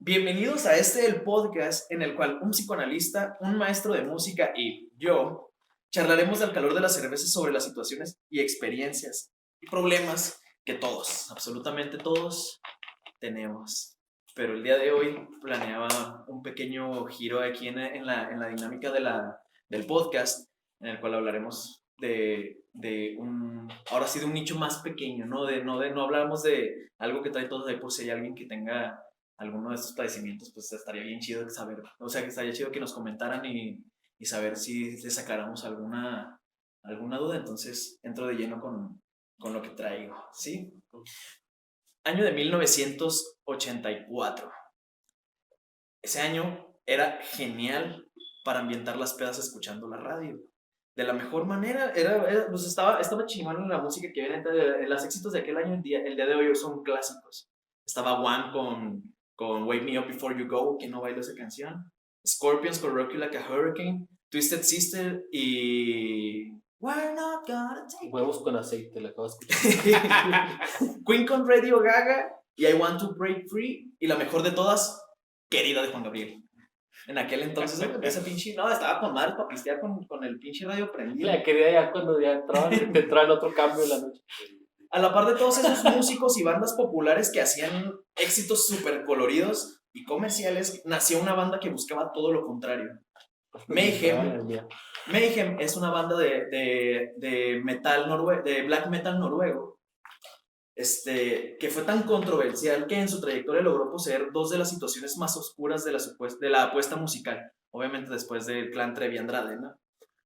Bienvenidos a el podcast en el cual un psicoanalista, un maestro de música y yo charlaremos al calor de las cervezas sobre las situaciones y experiencias y problemas que todos, absolutamente todos, tenemos. Pero el día de hoy planeaba un pequeño giro aquí en la dinámica del podcast, en el cual hablaremos de ahora sí, de un nicho más pequeño, ¿no? No hablamos de algo que trae todos ahí por si hay alguien que tenga alguno de estos padecimientos, pues estaría bien chido saber, o sea, que estaría chido que nos comentaran y saber si le sacáramos alguna duda. Entonces entro de lleno con lo que traigo, ¿sí? Año de 1984. Ese año era genial para ambientar las pedas escuchando la radio. De la mejor manera, pues estaba chingón la música que viene. Los éxitos de aquel año, el día de hoy son clásicos. Estaba One con Wake Me Up Before You Go, que no bailo esa canción. Scorpions con Rock You Like a Hurricane. Twisted Sister y We're Not Gonna Take Huevos con aceite, la acabo de escuchar. Queen con Radio Gaga y I Want to Break Free. Y la mejor de todas, Querida de Juan Gabriel. En aquel entonces, ese pinche, no, estaba con madre para pistear con el pinche radio prendido. La quería ya cuando ya entraba, te entraba el otro cambio de la noche. A la par de todos esos músicos y bandas populares que hacían éxitos súper coloridos y comerciales, nació una banda que buscaba todo lo contrario. Mayhem es una banda de metal de black metal noruego, que fue tan controversial que en su trayectoria logró poseer dos de las situaciones más oscuras de la apuesta musical, obviamente después del clan Trevi Andrade, ¿no?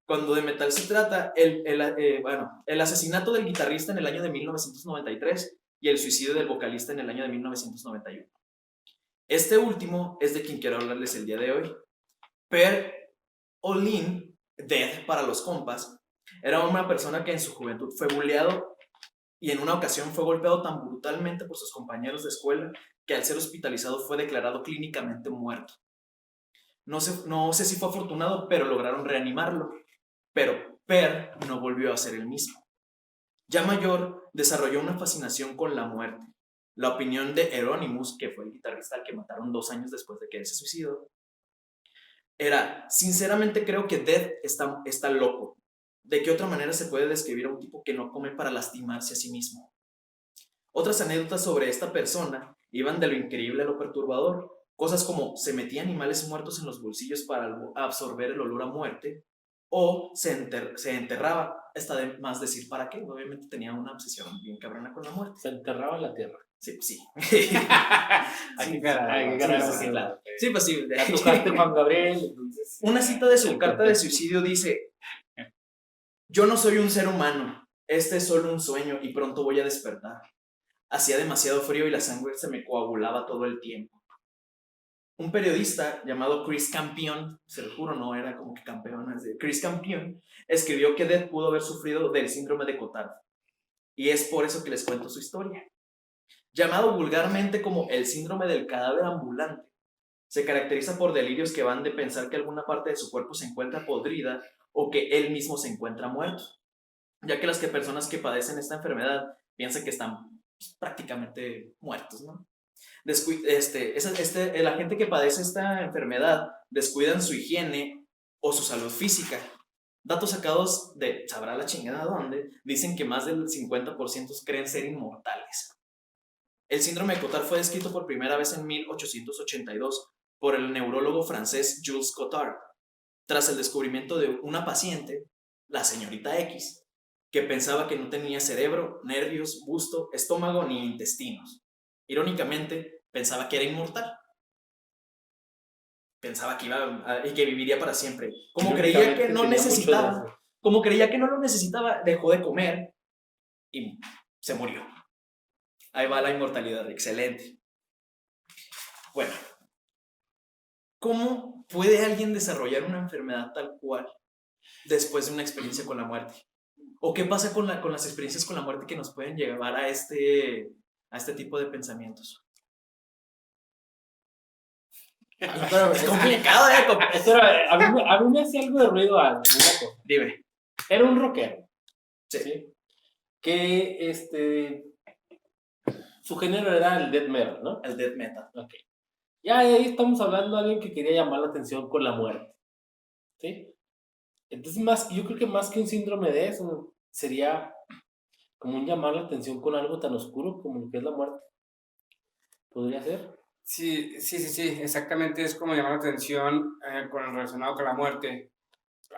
Cuando de metal se trata, el asesinato del guitarrista en el año de 1993 y el suicidio del vocalista en el año de 1991. Este último es de quien quiero hablarles el día de hoy. Per Olin, Death para los compas, era una persona que en su juventud fue bulleado y en una ocasión fue golpeado tan brutalmente por sus compañeros de escuela que al ser hospitalizado fue declarado clínicamente muerto. No sé si fue afortunado, pero lograron reanimarlo. Pero Per no volvió a ser el mismo. Ya mayor, desarrolló una fascinación con la muerte. La opinión de Euronymous, que fue el guitarrista al que mataron 2 años después de que él se suicidó, era: sinceramente creo que Death está loco. ¿De qué otra manera se puede describir a un tipo que no come para lastimarse a sí mismo? Otras anécdotas sobre esta persona iban de lo increíble a lo perturbador. Cosas como se metía animales muertos en los bolsillos para absorber el olor a muerte, o se enterraba, está de más decir para qué. Obviamente tenía una obsesión bien cabrona con la muerte. Se enterraba en la tierra. Sí, sí. Aquí, caray, sí, claro. Sí, pues sí. Ya tocaste Juan Gabriel, entonces. Una cita de su carta de suicidio dice: yo no soy un ser humano, este es solo un sueño y pronto voy a despertar. Hacía demasiado frío y la sangre se me coagulaba todo el tiempo. Un periodista llamado Chris Campion, se lo juro, no era como que campeón, Chris Campion, escribió que Death pudo haber sufrido del síndrome de Cotard. Y es por eso que les cuento su historia. Llamado vulgarmente como el síndrome del cadáver ambulante, se caracteriza por delirios que van de pensar que alguna parte de su cuerpo se encuentra podrida o que él mismo se encuentra muerto, ya que las personas que padecen esta enfermedad piensan que están prácticamente muertos, ¿no? La gente que padece esta enfermedad descuidan su higiene o su salud física. Datos sacados de sabrá la chingada dónde dicen que más del 50% creen ser inmortales. El síndrome de Cotard fue descrito por primera vez en 1882 por el neurólogo francés Jules Cotard, tras el descubrimiento de una paciente, la señorita X, que pensaba que no tenía cerebro, nervios, busto, estómago ni intestinos. Irónicamente, pensaba que era inmortal. Pensaba que y que viviría para siempre. Como creía que no lo necesitaba, dejó de comer y se murió. Ahí va la inmortalidad, excelente. Bueno, ¿cómo puede alguien desarrollar una enfermedad tal cual después de una experiencia con la muerte? ¿O qué pasa con las experiencias con la muerte que nos pueden llevar a este tipo de pensamientos? Pero es complicado, a mí me hacía algo de ruido algo. Dime. Era un rockero. Sí. Que su género era el death metal, ¿no? El death metal. Ok. Ya de ahí estamos hablando de alguien que quería llamar la atención con la muerte, ¿sí? Entonces, yo creo que más que un síndrome de eso, sería como un llamar la atención con algo tan oscuro como lo que es la muerte. ¿Podría ser? Sí, sí, sí, sí, exactamente, es como llamar la atención con el relacionado con la muerte.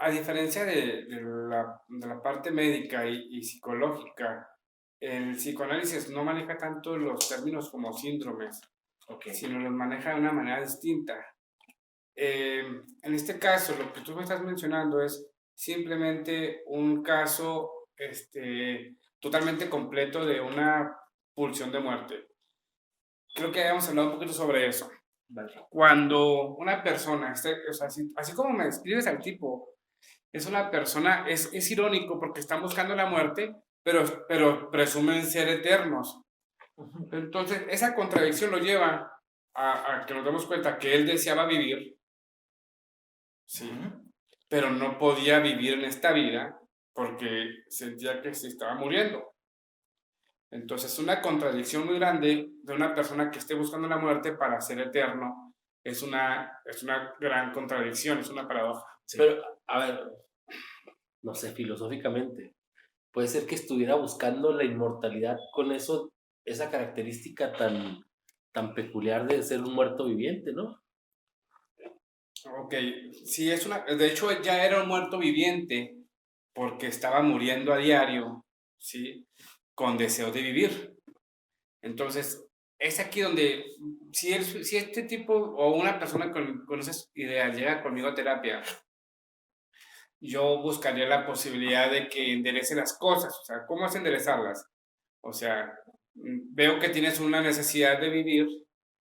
A diferencia de la parte médica y psicológica, el psicoanálisis no maneja tanto los términos como síndromes, Ok. sino los maneja de una manera distinta. En este caso, lo que tú me estás mencionando es simplemente un caso totalmente completo de una pulsión de muerte. Creo que habíamos hablado un poquito sobre eso. Vale. Cuando una persona, o sea, así como me describes al tipo, es una persona, es irónico porque están buscando la muerte, pero presumen ser eternos. Entonces, esa contradicción lo lleva a que nos demos cuenta que él deseaba vivir, sí, pero no podía vivir en esta vida porque sentía que se estaba muriendo. Entonces, una contradicción muy grande de una persona que esté buscando la muerte para ser eterno es una gran contradicción, es una paradoja. Sí. Pero, a ver, no sé, filosóficamente, puede ser que estuviera buscando la inmortalidad con eso, esa característica tan peculiar de ser un muerto viviente, ¿no? Ok, sí, de hecho ya era un muerto viviente porque estaba muriendo a diario, ¿sí? Con deseo de vivir. Entonces, es aquí donde, si este tipo o una persona con esas ideas llega conmigo a terapia, yo buscaría la posibilidad de que enderece las cosas. O sea, ¿cómo es enderezarlas? O sea, veo que tienes una necesidad de vivir,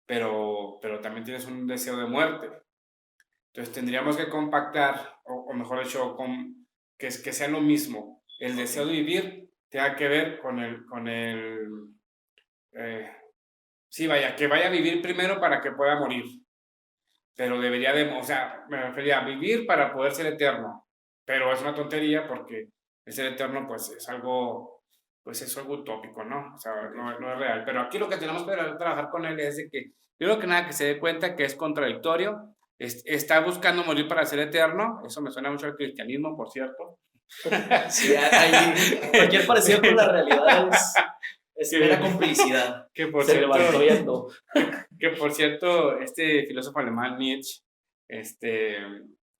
pero también tienes un deseo de muerte. Entonces tendríamos que compactar, o mejor dicho, que sea lo mismo. El deseo de vivir tenga que ver eh, sí, vaya, que vaya a vivir primero para que pueda morir. Pero o sea, me refería a vivir para poder ser eterno. Pero es una tontería porque el ser eterno, pues es algo utópico, ¿no? O sea, no es real. Pero aquí lo que tenemos que trabajar con él es de que, primero que nada, que se dé cuenta que es contradictorio. Está buscando morir para ser eterno. Eso me suena mucho al cristianismo, por cierto. Sí, cualquier parecido con la realidad es mera complicidad. Que por Se cierto, levantó yendo. que por cierto, este filósofo alemán Nietzsche,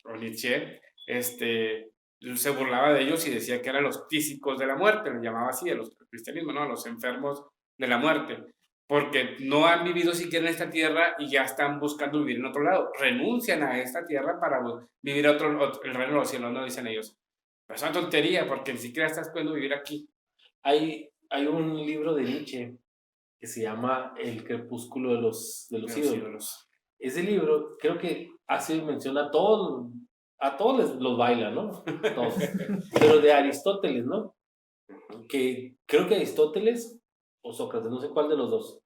o Nietzsche, se burlaba de ellos y decía que eran los tísicos de la muerte, lo llamaba así, a los cristianismo, ¿no? A los enfermos de la muerte, porque no han vivido siquiera en esta tierra y ya están buscando vivir en otro lado. Renuncian a esta tierra para vivir el reino de los cielos, ¿no? Dicen ellos. Pero es una tontería, porque ni siquiera estás pudiendo vivir aquí. Hay un libro de Nietzsche que se llama El crepúsculo de los ídolos. Ese libro creo que hace mención a todos los baila, ¿no? Todos. Pero de Aristóteles, ¿no? Que creo que Aristóteles o Sócrates, no sé cuál de los dos,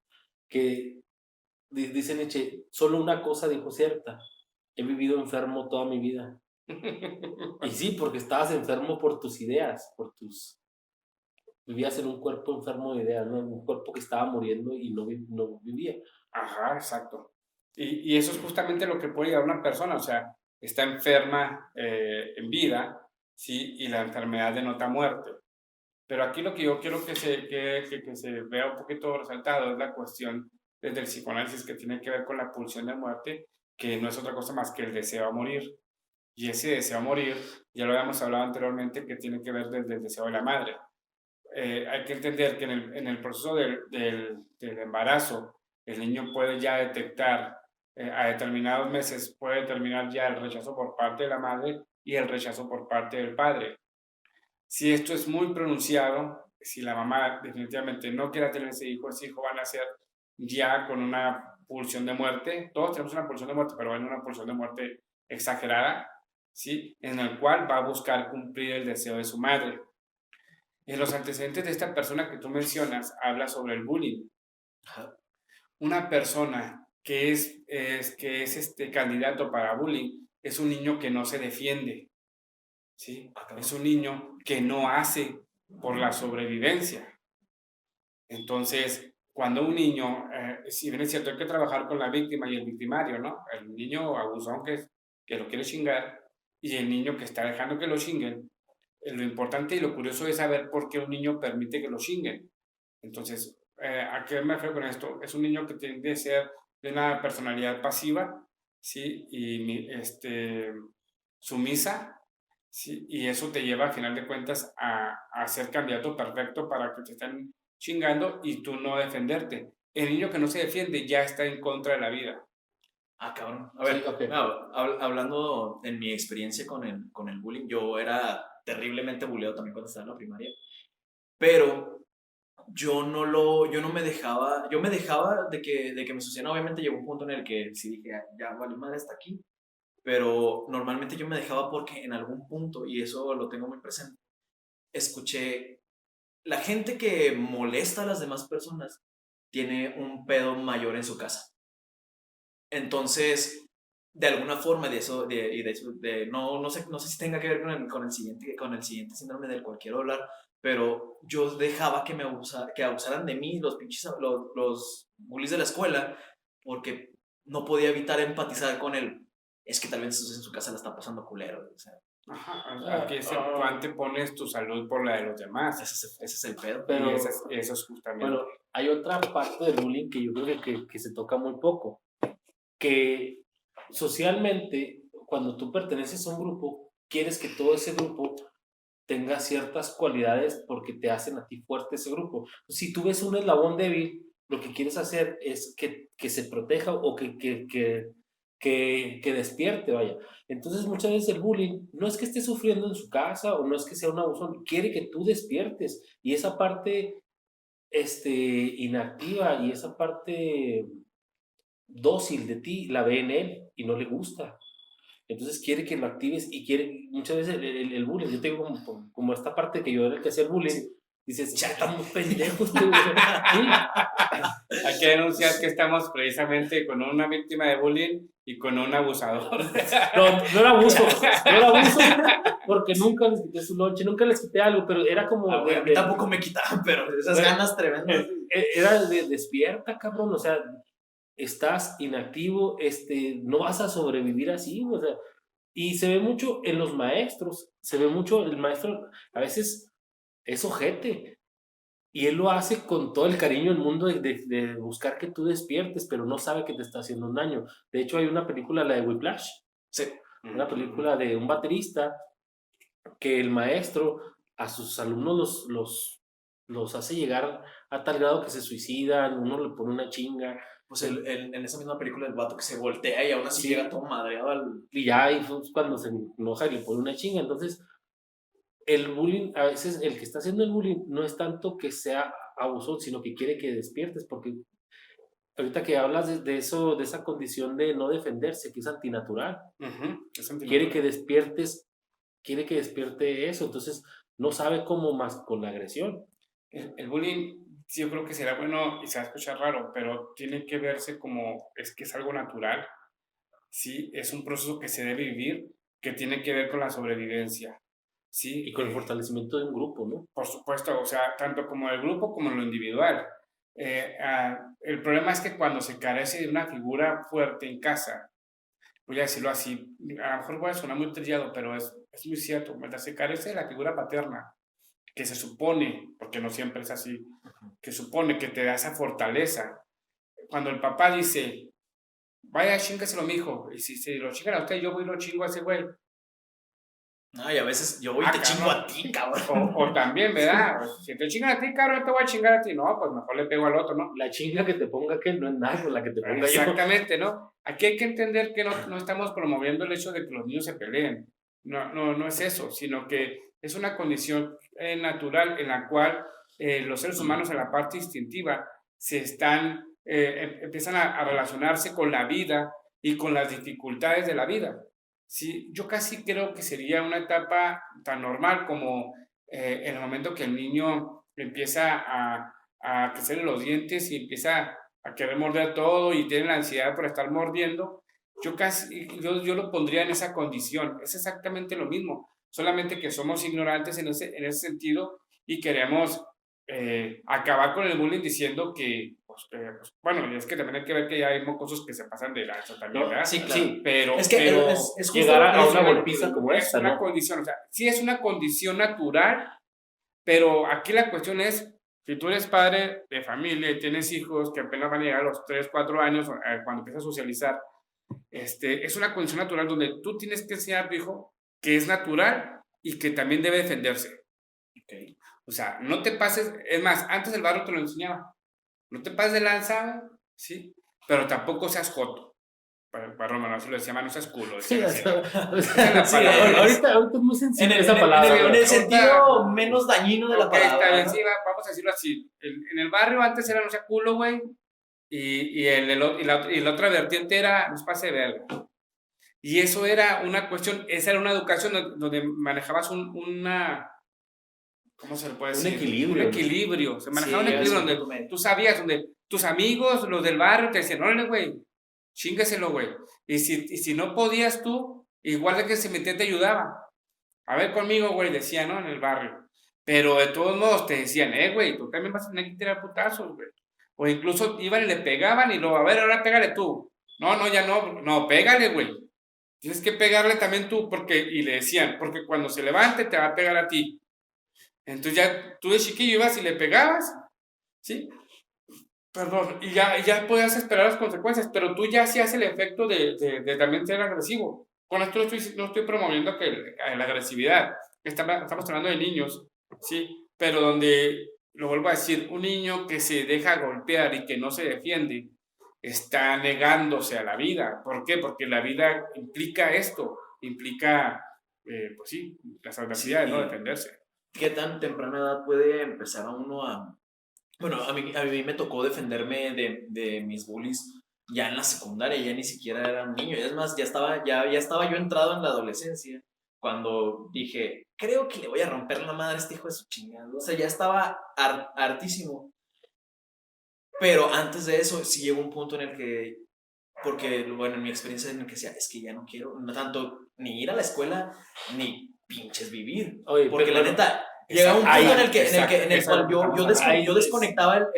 que dice Nietzsche, solo una cosa dijo cierta, he vivido enfermo toda mi vida. Y sí, porque estabas enfermo por tus ideas, vivías en un cuerpo enfermo de ideas, ¿no? Un cuerpo que estaba muriendo y no vivía. Ajá, exacto. Y eso es justamente lo que puede llegar a una persona, o sea, está enferma en vida, ¿sí? Y la enfermedad denota muerte. Pero aquí lo que yo quiero que se vea un poquito resaltado es la cuestión desde el psicoanálisis que tiene que ver con la pulsión de muerte, que no es otra cosa más que el deseo a morir. Y ese deseo a morir, ya lo habíamos hablado anteriormente, que tiene que ver desde el deseo de la madre. Hay que entender que en el proceso del embarazo, el niño puede ya detectar a determinados meses, puede determinar ya el rechazo por parte de la madre y el rechazo por parte del padre. Si esto es muy pronunciado, si la mamá definitivamente no quiere tener ese hijo va a nacer ya con una pulsión de muerte. Todos tenemos una pulsión de muerte, pero hay una pulsión de muerte exagerada, ¿sí? En el cual va a buscar cumplir el deseo de su madre. En los antecedentes de esta persona que tú mencionas, habla sobre el bullying. Una persona que es candidato para bullying es un niño que no se defiende, ¿sí? Es un niño que no hace por la sobrevivencia. Entonces, cuando un niño, si bien es cierto, hay que trabajar con la víctima y el victimario, ¿no? El niño abusón que lo quiere chingar y el niño que está dejando que lo chinguen. Lo importante y lo curioso es saber por qué un niño permite que lo chinguen. Entonces, ¿a qué me refiero con esto? Es un niño que tiende a ser de una personalidad pasiva, ¿sí? Y sumisa, ¿sí? Y eso te lleva, a final de cuentas, a ser candidato perfecto para que te estén chingando y tú no defenderte. El niño que no se defiende ya está en contra de la vida. Ah, cabrón. A Sí, ver, ok. hablando en mi experiencia con el bullying, yo era terriblemente bulleado también cuando estaba en la primaria, pero yo no me dejaba, yo me dejaba de que me sucedieran. Obviamente llegó un punto en el que sí dije, ya vale madre, hasta aquí, pero normalmente yo me dejaba porque en algún punto, y eso lo tengo muy presente, escuché, la gente que molesta a las demás personas tiene un pedo mayor en su casa. Entonces, de alguna forma, no sé si tenga que ver con el siguiente síndrome del cual quiero hablar, pero yo dejaba que abusaran de mí los bullies de la escuela, porque no podía evitar empatizar con él. Es que tal vez en su casa la está pasando culero. O sea, Ajá, aquí tú antepones tu salud por la de los demás. ese es el pedo. Pero, Y eso es justamente. bueno, hay otra parte del bullying que yo creo que se toca muy poco, que socialmente, cuando tú perteneces a un grupo, quieres que todo ese grupo tenga ciertas cualidades porque te hacen a ti fuerte ese grupo. Si tú ves un eslabón débil, lo que quieres hacer es que se proteja o que despierte, vaya. Entonces muchas veces el bullying no es que esté sufriendo en su casa o no es que sea un abuso, quiere que tú despiertes y esa parte inactiva y esa parte dócil de ti la ve en él y no le gusta. Entonces quiere que lo actives y quiere, muchas veces el bullying, yo tengo como esta parte que yo era el que hacía el bullying, dices, ya estamos pendejos, tío. Sí. Hay que denunciar que estamos precisamente con una víctima de bullying y con un abusador. No era abuso, porque nunca les quité su lonche, nunca les quité algo, pero era como... a mí tampoco me quitaban, pero esas ganas tremendas. Era de despierta, cabrón, o sea, estás inactivo, no vas a sobrevivir así, o sea, y se ve mucho en los maestros, se ve mucho, el maestro a veces es ojete, y él lo hace con todo el cariño del mundo de buscar que tú despiertes, pero no sabe que te está haciendo un daño. De hecho, hay una película, la de Whiplash, Sí. una película de un baterista que el maestro a sus alumnos los hace llegar a tal grado que se suicidan, uno le pone una chinga. Pues en esa misma película el vato que se voltea y aún así Sí. llega todo madreado al... Y ya ahí fue cuando se enoja y le pone una chinga. Entonces, el bullying, a veces el que está haciendo el bullying no es tanto que sea abuso, sino que quiere que despiertes, porque ahorita que hablas de eso, de esa condición de no defenderse, que es antinatural, Es antinatural. quiere que despierte eso, entonces no sabe cómo más con la agresión. El bullying, sí, yo creo que será bueno y se va a escuchar raro, pero tiene que verse como que es algo natural. Sí, es un proceso que se debe vivir, que tiene que ver con la sobrevivencia. Sí, Y con el fortalecimiento de un grupo, ¿no? por supuesto, o sea, tanto como el grupo como lo individual. El problema es que cuando se carece de una figura fuerte en casa, voy a decirlo así, a lo mejor voy a sonar muy trillado, pero es muy cierto, mientras se carece de la figura paterna, que se supone, porque no siempre es así, que supone que te da esa fortaleza. Cuando el papá dice, vaya, chingaselo, mijo, y si se lo chingan a usted, yo voy y lo chingo a ese güey. Ay, a veces yo voy y te chingo a ti, cabrón. O también, ¿verdad? Si te chingan a ti, cabrón, te voy a chingar a ti. No, pues mejor le pego al otro, ¿no? La chinga que te ponga aquel no es nada con la que te ponga yo. Exactamente, ¿no? Aquí hay que entender que no estamos promoviendo el hecho de que los niños se peleen. No es eso, sino que es una condición natural en la cual los seres humanos en la parte instintiva empiezan a relacionarse con la vida y con las dificultades de la vida. Sí, yo casi creo que sería una etapa tan normal como en el momento que el niño empieza a crecer los dientes y empieza a querer morder todo y tiene la ansiedad por estar mordiendo. Yo lo pondría en esa condición. Es exactamente lo mismo, solamente que somos ignorantes en ese sentido y queremos acabar con el bullying diciendo que, pues, bueno, es que también hay que ver que ya hay mocosos que se pasan de lanza también, ¿no? ¿verdad? Sí, claro. Sí, Pero, Es que pero es justo llegar lo que a dices, una güey. golpiza como es esta, una ¿no? condición, o sea, sí es una condición natural, pero aquí la cuestión es, si tú eres padre de familia y tienes hijos que apenas van a llegar a los 3, 4 años, cuando empiezas a socializar, es una condición natural donde tú tienes que enseñar a tu hijo que es natural y que también debe defenderse. Ok. O sea, no te pases, es más, antes el barrio te lo enseñaba, no te pases de lanza, ¿sí? Pero tampoco seas joto. Para Romano, así lo decía, no seas culo. Sí, Decían o así. sea, Esa es la Sí, palabra. ahorita es muy En sensible el, esa en el- palabra. en el Ahorita- sentido menos dañino de la Ok, está palabra, bien, ¿no? sí, vamos a decirlo así. En el barrio antes era no sea culo, güey, y la otra vertiente era no se pase de verga. Y eso era una cuestión, esa era una educación donde manejabas una, ¿cómo se le puede Un decir? equilibrio, Un ¿no? equilibrio. Se manejaba Sí, un equilibrio es un punto donde medio. tú sabías, donde tus amigos, los del barrio, te decían, órale, güey, chingueselo, güey. Y si no podías tú, igual de que se metía te ayudaba. A ver conmigo, güey, decía, ¿no? En el barrio. Pero de todos modos te decían, güey, tú también vas a tener que tirar putazos, güey. O incluso iban y le pegaban y luego, a ver, ahora pégale tú. No, ya no, pégale, güey. Tienes que pegarle también tú, y le decían, porque cuando se levante te va a pegar a ti. Entonces ya tú de chiquillo ibas y le pegabas, ¿sí? Perdón, y ya podías esperar las consecuencias, pero tú ya hacías el efecto de también ser agresivo. Con esto no estoy promoviendo la agresividad. Estamos hablando de niños, ¿sí? Pero donde, lo vuelvo a decir, un niño que se deja golpear y que no se defiende, está negándose a la vida. ¿Por qué? Porque la vida implica esto, implica, pues sí, las adversidades, Sí. ¿no? Defenderse. ¿Qué tan temprana edad puede empezar a uno a... Bueno, a mí me tocó defenderme de mis bullies ya en la secundaria, ya ni siquiera era un niño. Es más, ya estaba yo entrado en la adolescencia cuando dije, creo que le voy a romper la madre a este hijo de su chingada. O sea, ya estaba hartísimo. Pero antes de eso, sí llegó un punto en el que, porque, bueno, en mi experiencia en el que decía, es que ya no quiero tanto ni ir a la escuela, ni pinches vivir. Oye, Porque pero la bueno, neta, llega un punto ahí, en el que, exacto, en el eso es cual lo que yo estamos hablando. yo desconectaba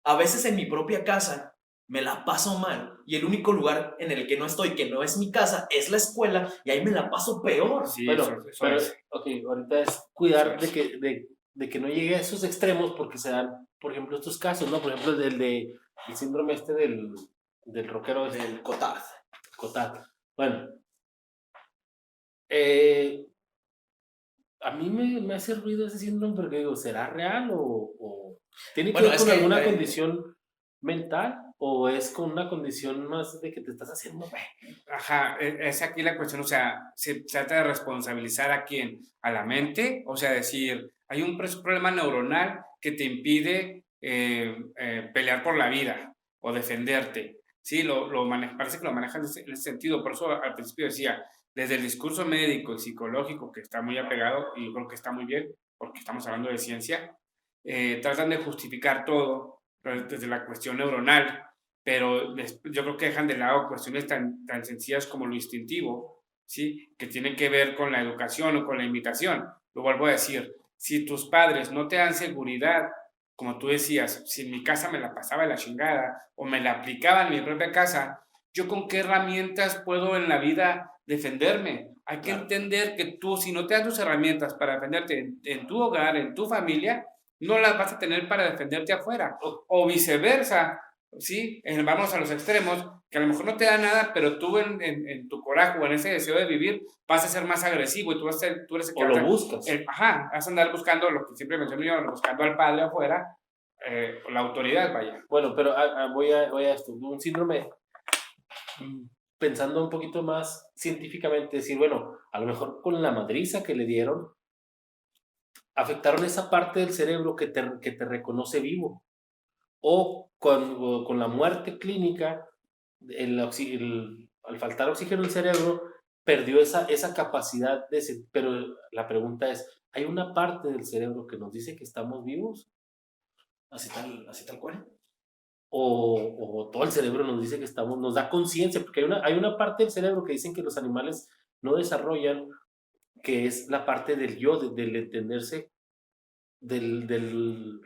a veces en mi propia casa, me la paso mal. Y el único lugar en el que no estoy, que no es mi casa, es la escuela, y ahí me la paso peor. Sí, bueno, eso pero, es. ok, ahorita es cuidar Eso es. de que no llegue a esos extremos porque se dan, por ejemplo, estos casos, ¿no? Por ejemplo, el síndrome del rockero Del Cotard. Cotard. Bueno, a mí me hace ruido ese síndrome porque digo, ¿será real o tiene que Bueno, ver es con que, alguna condición mental o es con una condición más de que te estás haciendo, güey? Ajá, es aquí la cuestión, o sea, se trata de responsabilizar a quién, a la mente, o sea, decir, hay un problema neuronal que te impide pelear por la vida o defenderte, ¿sí? Parece que lo manejan en ese sentido, por eso al principio decía, desde el discurso médico y psicológico, que está muy apegado, y yo creo que está muy bien, porque estamos hablando de ciencia, tratan de justificar todo desde la cuestión neuronal, pero yo creo que dejan de lado cuestiones tan sencillas como lo instintivo, ¿sí? Que tienen que ver con la educación o con la imitación. Lo vuelvo a decir, si tus padres no te dan seguridad, como tú decías, si en mi casa me la pasaba de la chingada o me la aplicaba en mi propia casa, ¿yo con qué herramientas puedo en la vida defenderme? Hay que Claro. entender que tú, si no te das tus herramientas para defenderte en tu hogar, en tu familia, no las vas a tener para defenderte afuera. O viceversa, ¿sí? Vamos a los extremos, que a lo mejor no te da nada, pero tú en tu coraje o en ese deseo de vivir vas a ser más agresivo y tú eres el que O vas lo a, buscas. vas a andar buscando lo que siempre menciono yo, buscando al padre afuera, la autoridad, vaya. Bueno, pero voy a esto, un síndrome, pensando un poquito más científicamente, decir, bueno, a lo mejor con la madriza que le dieron, afectaron esa parte del cerebro que te reconoce vivo. O con la muerte clínica, al faltar oxígeno en el cerebro, perdió esa capacidad pero la pregunta es, ¿hay una parte del cerebro que nos dice que estamos vivos? Así tal cual. O todo el cerebro nos dice que nos da conciencia, porque hay una parte del cerebro que dicen que los animales no desarrollan, que es la parte del yo, del entenderse del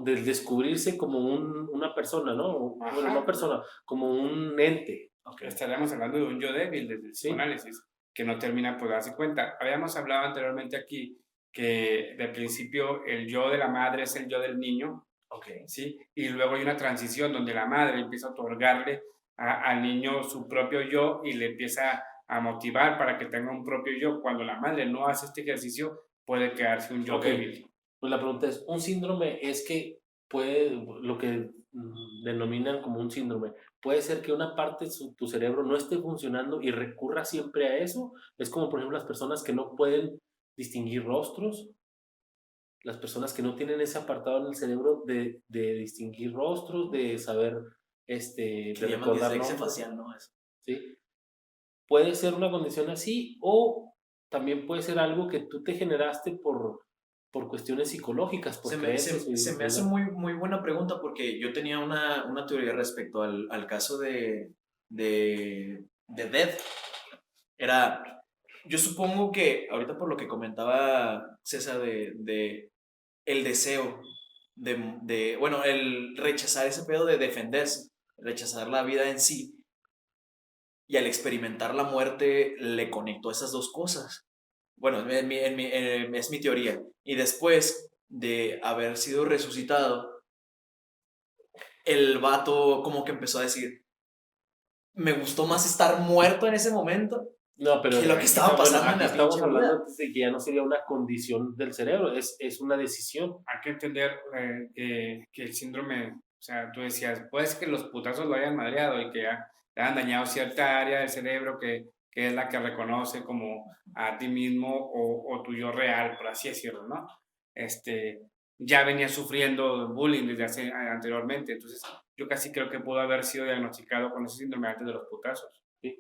descubrirse como una persona, ¿no? Bueno, no persona, como un ente. Okay. Estaríamos hablando de un yo débil desde el psicoanálisis, que no termina por darse cuenta. Habíamos hablado anteriormente aquí que de principio el yo de la madre es el yo del niño, ¿sí? Y luego hay una transición donde la madre empieza a otorgarle al niño su propio yo y le empieza a motivar para que tenga un propio yo. Cuando la madre no hace este ejercicio, puede quedarse un yo débil. Pues la pregunta es, un síndrome es que puede, lo que denominan como un síndrome, puede ser que una parte de tu cerebro no esté funcionando y recurra siempre a eso. Es como, por ejemplo, las personas que no pueden distinguir rostros, las personas que no tienen ese apartado en el cerebro de distinguir rostros, de saber, de recordar nombres. Facial, ¿no? Eso. ¿Sí? Puede ser una condición así o también puede ser algo que tú te generaste por cuestiones psicológicas. Se me hace muy buena pregunta porque yo tenía una teoría respecto al caso de Dead. Yo supongo que ahorita por lo que comentaba César de el deseo bueno, el rechazar ese pedo de defenderse, rechazar la vida en sí, y al experimentar la muerte le conectó esas dos cosas. Bueno, es mi teoría. Y después de haber sido resucitado, el vato como que empezó a decir, me gustó más estar muerto en ese momento que lo que estaba pasando en la estamos hablando de que ya no sería una condición del cerebro, es una decisión. Hay que entender que el síndrome, o sea, tú decías, puede ser que los putazos lo hayan madreado y que te hayan dañado cierta área del cerebro que es la que reconoce como a ti mismo o tu yo real, por así decirlo, ¿no? Ya venía sufriendo bullying desde anteriormente, entonces yo casi creo que pudo haber sido diagnosticado con ese síndrome antes de los putazos. Sí,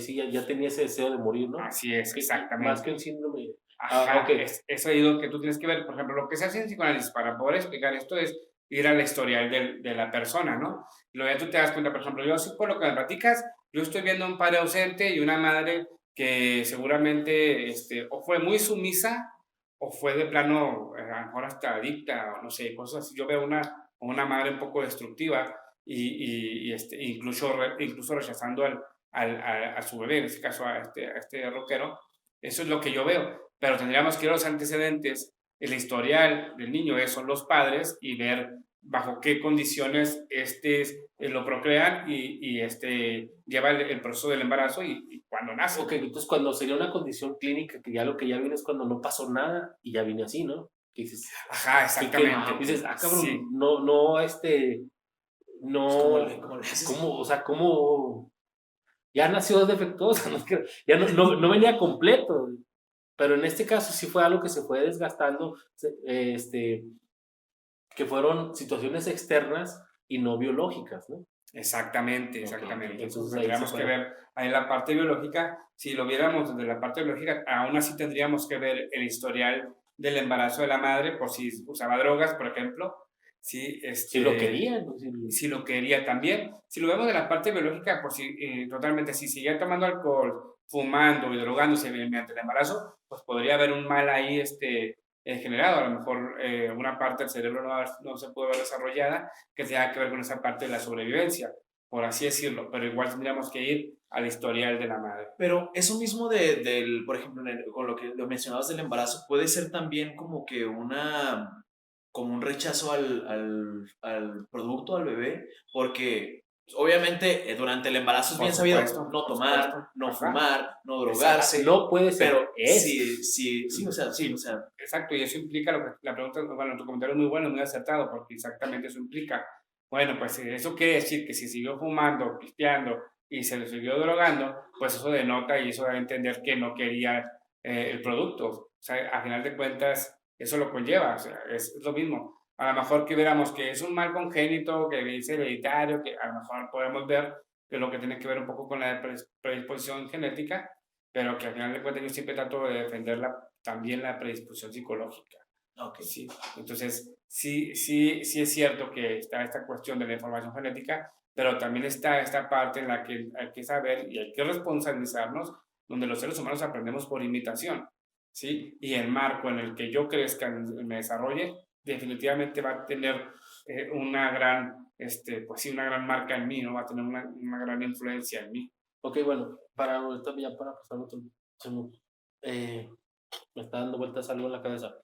sí, ya tenía ese deseo de morir, ¿no? Así es, exactamente. Más que un síndrome. Ajá, es ahí lo que tú tienes que ver. Por ejemplo, lo que se hace en psicoanálisis para poder explicar esto es ir al historial de la persona, ¿no? Y luego ya tú te das cuenta, por ejemplo, yo sí por lo que me platicas, yo estoy viendo un padre ausente y una madre que seguramente o fue muy sumisa o fue de plano, a lo mejor hasta adicta, o no sé, cosas así. Yo veo una madre un poco destructiva y incluso rechazando a su bebé, en este caso a este rockero. Eso es lo que yo veo, pero tendríamos que ver los antecedentes, el historial del niño, son los padres y ver bajo qué condiciones lo procrean y lleva el proceso del embarazo y cuando nace. Ok, entonces cuando sería una condición clínica, que ya lo que ya viene es cuando no pasó nada y ya vine así, ¿no? Que dices, ajá, exactamente. Dices, cabrón, sí. no, o sea, ¿cómo? Ya nació defectuosa, ya no venía completo. Pero en este caso sí fue algo que se fue desgastando, que fueron situaciones externas y no biológicas, ¿no? Exactamente. Okay. Entonces tendríamos que ver ahí la parte biológica. Si lo viéramos desde la parte biológica, aún así tendríamos que ver el historial del embarazo de la madre, por si usaba drogas, por ejemplo. Sí, si lo quería, ¿no? Si lo quería también. Si lo vemos de la parte biológica, por si totalmente, si seguía tomando alcohol, fumando y drogándose mediante el embarazo, pues podría haber un mal ahí generado. A lo mejor una parte del cerebro no se puede ver desarrollada que tenga que ver con esa parte de la sobrevivencia, por así decirlo, pero igual tendríamos que ir al historial de la madre. Pero eso mismo por ejemplo, con lo que lo mencionabas del embarazo, puede ser también como que como un rechazo al producto, al bebé, porque obviamente durante el embarazo es bien sabido no tomar, no fumar, no drogarse. No puede ser, pero sí, o sea. Exacto, y eso implica la pregunta, bueno, tu comentario es muy bueno, muy acertado, porque exactamente eso implica, bueno, pues eso quiere decir que si siguió fumando, pisteando y se le siguió drogando, pues eso denota y eso debe entender que no quería el producto. O sea, a final de cuentas, eso lo conlleva, o sea, es lo mismo. A lo mejor que viéramos que es un mal congénito, que es hereditario, que a lo mejor podemos ver que lo que tiene que ver un poco con la predisposición genética, pero que al final de cuentas yo siempre trato de defender también la predisposición psicológica. Okay. Sí. Entonces, sí es cierto que está esta cuestión de la información genética, pero también está esta parte en la que hay que saber y hay que responsabilizarnos, donde los seres humanos aprendemos por imitación. ¿sí? Y el marco en el que yo crezca, me desarrolle, definitivamente va a tener una gran, pues sí, una gran marca en mí, ¿no? Va a tener una gran influencia en mí. Ok, bueno, para ahorita ya para pasar a otro, me está dando vueltas algo en la cabeza.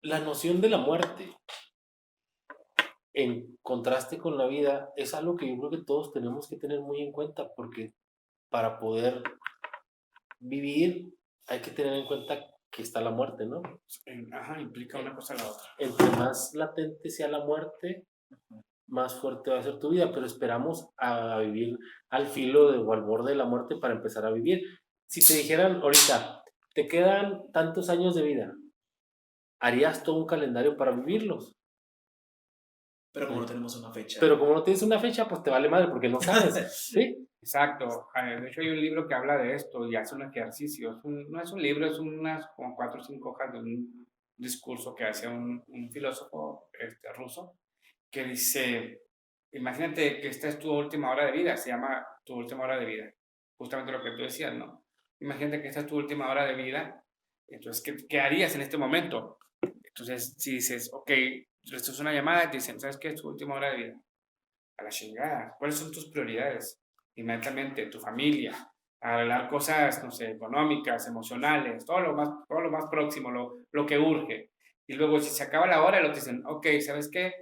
La noción de la muerte, en contraste con la vida, es algo que yo creo que todos tenemos que tener muy en cuenta, porque para poder vivir hay que tener en cuenta que está la muerte, ¿no? Ajá, implica una cosa a la otra. Entre más latente sea la muerte, más fuerte va a ser tu vida, pero esperamos a vivir al filo o al borde de la muerte para empezar a vivir. Si te dijeran ahorita, te quedan tantos años de vida, ¿harías todo un calendario para vivirlos? Pero como no tenemos una fecha. Pero como no tienes una fecha, pues te vale madre porque no sabes, ¿sí? Exacto. De hecho, hay un libro que habla de esto y hace un ejercicio. No es un libro, es unas como 4 o 5 hojas de un discurso que hace un filósofo ruso que dice, imagínate que esta es tu última hora de vida, se llama tu última hora de vida. Justamente lo que tú decías, ¿no? Imagínate que esta es tu última hora de vida, entonces, ¿qué harías en este momento? Entonces, si dices, ok, esto es una llamada y te dicen, ¿sabes qué es tu última hora de vida? A la chingada. ¿Cuáles son tus prioridades? Inmediatamente, tu familia, arreglar cosas, no sé, económicas, emocionales, todo lo más próximo, lo que urge. Y luego, si se acaba la hora, lo te dicen, ok, ¿sabes qué?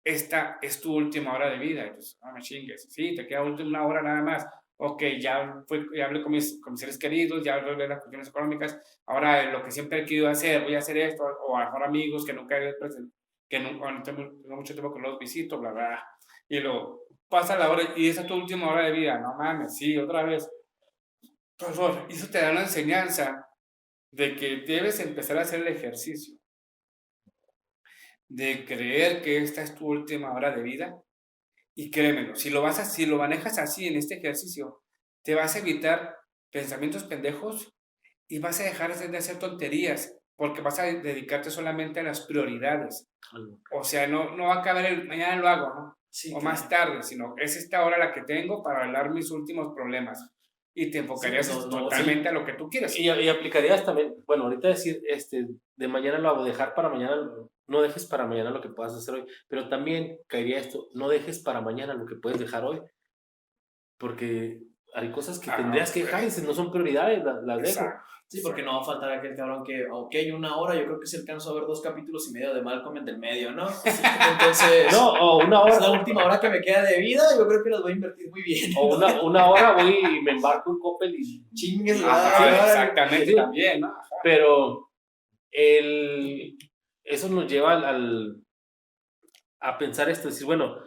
Esta es tu última hora de vida. Entonces, no me chingues. Sí, te queda una hora nada más. Ok, ya hablé con mis seres queridos, ya hablé de las cuestiones económicas. Ahora, lo que siempre he querido hacer, voy a hacer esto, o a lo mejor amigos que nunca he presentado, que no tengo mucho tiempo que los visito, bla, bla. Y luego pasa la hora y esa es tu última hora de vida. No mames, sí, otra vez. Por favor, eso te da una enseñanza de que debes empezar a hacer el ejercicio, de creer que esta es tu última hora de vida. Y créemelo, si lo manejas así en este ejercicio, te vas a evitar pensamientos pendejos y vas a dejar de hacer tonterías, porque vas a dedicarte solamente a las prioridades. O sea, no va a acabar mañana lo hago, ¿no? Sí, O claro. más tarde, sino es esta hora la que tengo para arreglar mis últimos problemas. Y te enfocarías totalmente a lo que tú quieres. Y aplicarías también, bueno, ahorita decir, de mañana lo hago, dejar para mañana, no dejes para mañana lo que puedas hacer hoy, pero también caería esto, no dejes para mañana lo que puedes dejar hoy, porque hay cosas que tendrías que dejar y si no son prioridades, las dejo. Sí, porque no va a faltar aquel cabrón que, ok, una hora, yo creo que si alcanzo a ver 2 capítulos y medio de Malcolm en del medio, ¿no? Entonces, no, o una hora. Es la última hora que me queda de vida, yo creo que las voy a invertir muy bien. O una hora voy y me embarco en Coppel y chingues. Exactamente, sí, también, ¿no? Pero eso nos lleva a pensar esto, decir, bueno,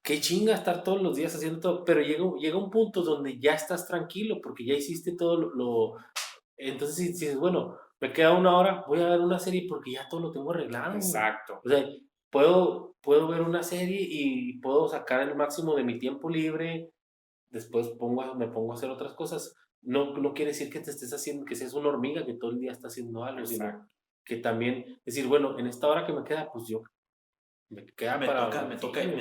qué chinga estar todos los días haciendo todo, pero llega un punto donde ya estás tranquilo porque ya hiciste todo entonces si dices, bueno, me queda una hora, voy a ver una serie porque ya todo lo tengo arreglado. Exacto. O sea, puedo ver una serie y puedo sacar el máximo de mi tiempo libre, después me pongo a hacer otras cosas. No quiere decir que te estés haciendo, que seas una hormiga que todo el día está haciendo algo, sino que también decir, bueno, en esta hora que me queda, pues yo me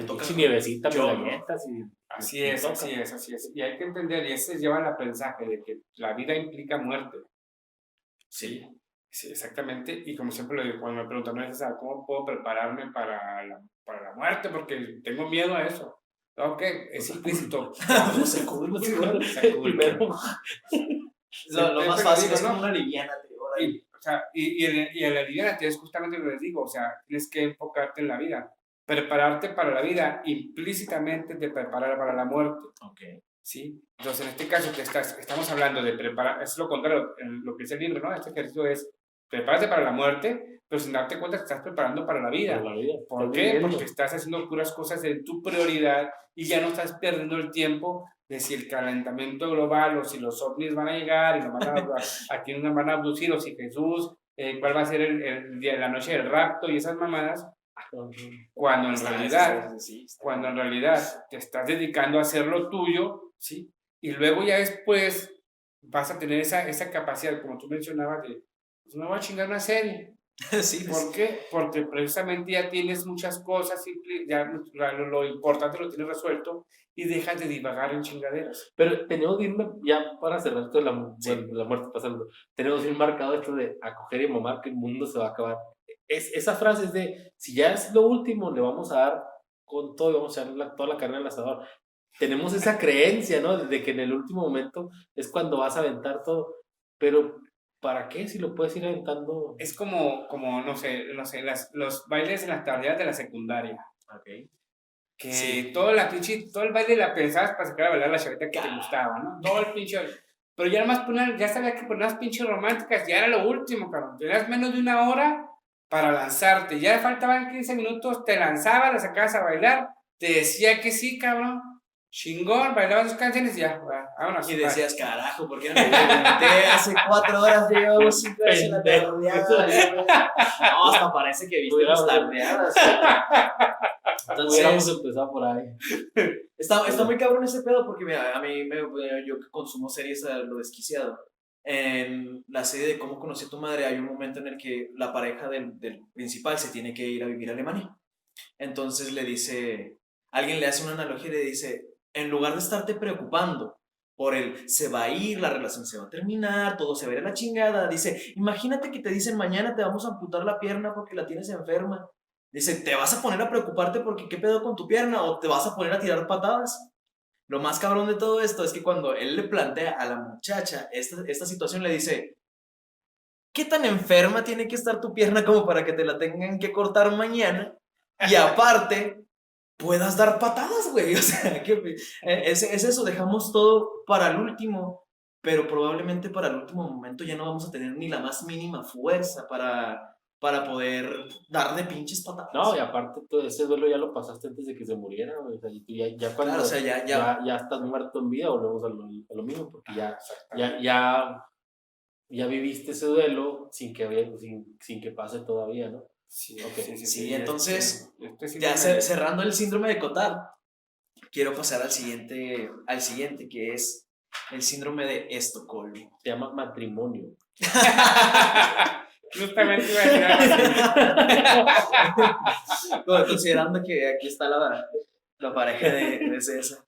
toca sin nievecita, mis galletas y así es. Y hay que entender, y ese lleva el aprendizaje de que la vida implica muerte. Sí, exactamente. Y como siempre lo digo, cuando me preguntan, ¿cómo puedo prepararme para la muerte? Porque tengo miedo a eso. Ok, es implícito. Primero. Lo más fácil es como una liviana. Y el aliviánate es justamente lo que les digo, o sea, tienes que enfocarte en la vida. Prepararte para la vida implícitamente te prepara para la muerte. Okay. ¿Sí? Entonces, en este caso que estamos hablando de preparar, es lo contrario, lo que es el libro, ¿no? Este ejercicio es prepárate para la muerte, pero sin darte cuenta que estás preparando para la vida. ¿Por qué? Porque estás haciendo puras cosas de tu prioridad y ya no estás perdiendo el tiempo de si el calentamiento global o si los ovnis van a llegar y a quién nos van a abducir o si Jesús, cuál va a ser el día de la noche del rapto y esas mamadas, cuando en realidad te estás dedicando a hacer lo tuyo, ¿sí? Y luego ya después vas a tener esa capacidad, como tú mencionabas, de, pues me voy a chingar una serie. Sí, ¿Por qué? Porque precisamente ya tienes muchas cosas, ya lo importante lo tienes resuelto y dejas de divagar en chingaderas. Pero tenemos bien, ya para cerrar esto de Sí. la muerte pasando, tenemos bien marcado esto de acoger y mamar que el mundo se va a acabar. Esa frase es de, si ya es lo último, le vamos a dar con todo y vamos a echar toda la carne al asador. Tenemos esa creencia, ¿no? De que en el último momento es cuando vas a aventar todo. Pero, ¿para qué si lo puedes ir aventando? Es como no sé, los bailes en las tardeadas de la secundaria. Ok. Que Sí. todo el baile la pensabas para sacar a bailar la chavita que te gustaba, ¿no? Todo el pinche. Pero ya nomás ya sabía que poner las pinches románticas, ya era lo último, cabrón. Tenías menos de una hora para lanzarte. Ya faltaban 15 minutos, te lanzabas, la sacabas a bailar, te decía que sí, cabrón. Chingón, bailabas sus canciones y ya, vámonos. Y decías, carajo, ¿por qué no me pregunté? Hace 4 horas llevamos 5 horas en la tardeada. No, hasta parece que viste las tardeadas. Hubiéramos Entonces, empezado por ahí. está muy cabrón ese pedo porque mira, yo que consumo series a lo desquiciado. En la serie de Cómo conocí a tu madre hay un momento en el que la pareja del principal se tiene que ir a vivir a Alemania. Entonces alguien le hace una analogía y le dice, en lugar de estarte preocupando por se va a ir, la relación se va a terminar, todo se va a ir a la chingada, dice, imagínate que te dicen mañana te vamos a amputar la pierna porque la tienes enferma. Dice, ¿te vas a poner a preocuparte porque qué pedo con tu pierna o te vas a poner a tirar patadas? Lo más cabrón de todo esto es que cuando él le plantea a la muchacha esta situación, le dice, ¿qué tan enferma tiene que estar tu pierna como para que te la tengan que cortar mañana? Y aparte, puedas dar patadas, güey. O sea, es eso, dejamos todo para el último, pero probablemente para el último momento ya no vamos a tener ni la más mínima fuerza para poder dar de pinches patadas. No, y aparte todo ese duelo ya lo pasaste antes de que se muriera, güey. O sea, y tú ya cuando Claro, o sea, ya estás muerto en vida, volvemos a lo mismo, porque ya viviste ese duelo sin que pase todavía, ¿no? Sí, Okay. Sí, entonces, ya cerrando el síndrome de Cotard, quiero pasar al siguiente, que es el síndrome de Estocolmo. Se llama matrimonio. Justamente iba a decir Considerando que aquí está la pareja de César.